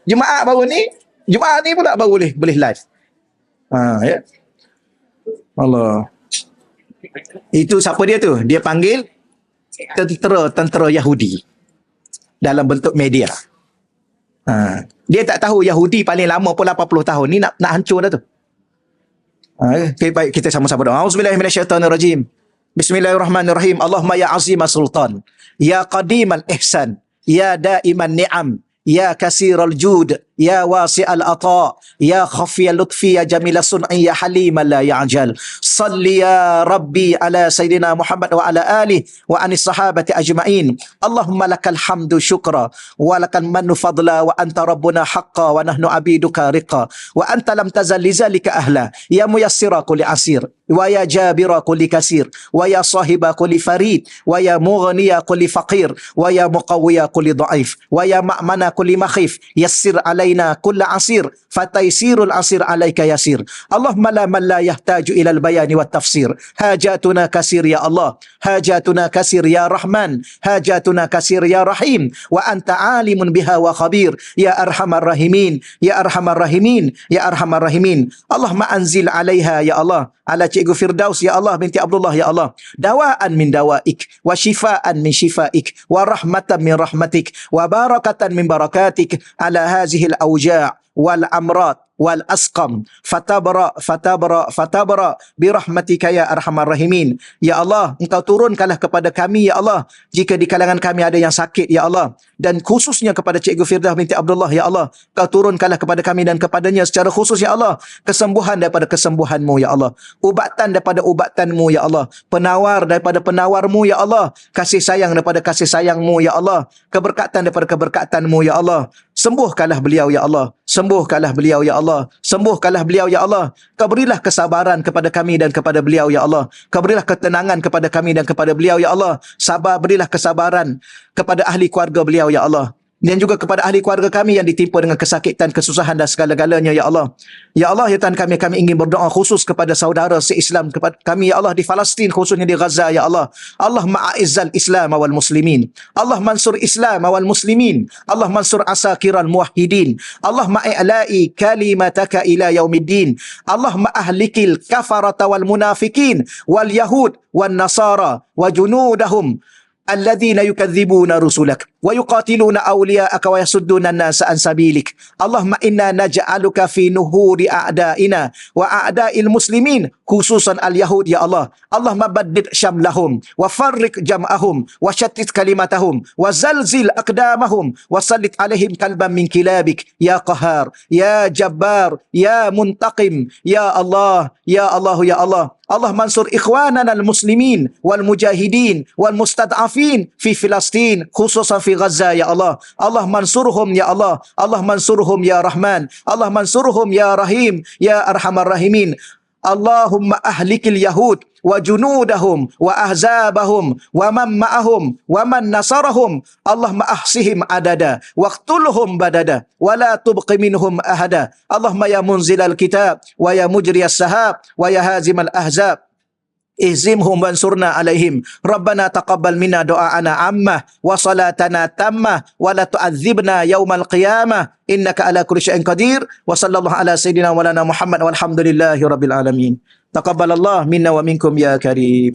Jumaat ni pula baru boleh live. Ya. Allah. Itu siapa dia tu? Dia panggil tentera Yahudi dalam bentuk media. Dia tak tahu Yahudi paling lama pun 80 tahun ni nak hancur dah tu. Okay, baik kita sama-sama doa. Auzubillahi minasyaitonirrajim. Bismillahirrahmanirrahim. Allahumma ya azimah sultan, ya qadimal ihsan, ya daiman ni'am, ya kasiral jud, ya wasi'al ata, ya khafiyal lutfi, ya jamila sun'i, ya haliman la ya'jal. Salli ya Rabbi ala Sayyidina Muhammad wa ala alihi wa anis sahabati ajma'in. Allahumma lakal hamdu syukra wa lakal mannu fadla wa anta rabbuna haqqa wa nahnu abiduka riqa wa anta lam tazal lizalika ahla ya muyassira kulli asir wa ya jabira kulli kasir wa ya sahiba kulli farid wa ya mughniya kulli faqir wa ya muqawwiya kulli dhaif wa ya ma'mana kulli makhif yassir alaina kulla asir fataysirul asir alaika yasir. Allahumma la man la yahtaju ila al-bayani wat tafsir. Hajatuna kasir ya Allah, hajatuna kasir ya Rahman, hajatuna kasir ya Rahim wa anta alimun biha wa khabir ya arhamar rahimin, ya arhamar rahimin, ya arhamar rahimin. Allahumma anzil alaiha ya Allah, ala Cikgu Firdaus ya Allah binti Abdullah ya Allah, dawaan min dawaik wa shifaan min shifaik wa rahmatan min rahmatik wa barakatan min barakatik ala hazihi al-awja' wal amrat wal asqam fatabra birahmatika ya arhamar rahimin. Ya Allah, engkau turunkanlah kepada kami ya Allah jika di kalangan kami ada yang sakit ya Allah, dan khususnya kepada Cikgu Firdaus binti Abdullah ya Allah, engkau turunkanlah kepada kami dan kepadanya secara khusus ya Allah kesembuhan daripada kesembuhanmu ya Allah, ubatan daripada ubatanmu ya Allah, penawar daripada penawarmu ya Allah, kasih sayang daripada kasih sayangmu ya Allah, keberkatan daripada keberkatanmu ya Allah. Sembuhkanlah beliau ya Allah, sembuhkanlah beliau ya Allah, sembuhkanlah beliau ya Allah. Kau berilah kesabaran kepada kami dan kepada beliau ya Allah, kau berilah ketenangan kepada kami dan kepada beliau ya Allah. Sabar, berilah kesabaran kepada ahli keluarga beliau ya Allah, dan juga kepada ahli keluarga kami yang ditimpa dengan kesakitan, kesusahan dan segala-galanya ya Allah. Ya Allah, ya Tuhan kami ingin berdoa khusus kepada saudara se-Islam kepada kami ya Allah di Palestin, khususnya di Gaza ya Allah. Allah ma'izzal Islam wal muslimin, Allah mansur Islam wal muslimin, Allah mansur asakiral muwahhidin, Allah ma'i'la'i kalimataka ila yaumiddin, Allah ma'ahlikil kafarata wal munafikin wal yahud wal nasara wa junudahum الذين يكذبون رسلك ويقاتلون أولياءك ويصدون الناس عن سبيلك. اللهم إنا نجعلك في نهور أعدائنا وأعداء المسلمين خصوصا اليهود يا الله. اللهم بدد شملهم وفرق جمعهم وشتت كلمتهم وزلزل أقدامهم وسلط عليهم كلبا من كلابك يا قهار يا جبار يا منتقم يا الله يا الله يا الله. Allah mansur ikhwanana al-muslimin wal mujahidin wal mustad'afin fi Filastin khususan fi Gaza ya Allah. Allah mansurhum ya Allah, Allah mansurhum ya Rahman, Allah mansurhum ya Rahim ya arhamar rahimin. Allahumma ahlikil yahud wa junudahum wa ahzabahum wa man ma'ahum wa man nasarahum. Allahumma ahsihim adada waqtulhum badada wa la tubqi minhum ahada. Allahumma ya munzilal kitab wa ya mujriyas sahab wa ya hazimal ahzab, ihzimhum wansurna alaihim. Rabbana taqabbal minna du'aana ammah wa salatana tammah wa la tu'adzibna yaumal qiyamah innaka ala kulli syai'in qadir. Wa sallallahu ala sayyidina wa lana Muhammad walhamdulillahi rabbil alamin. Taqabbalallah minna wa minkum ya karim.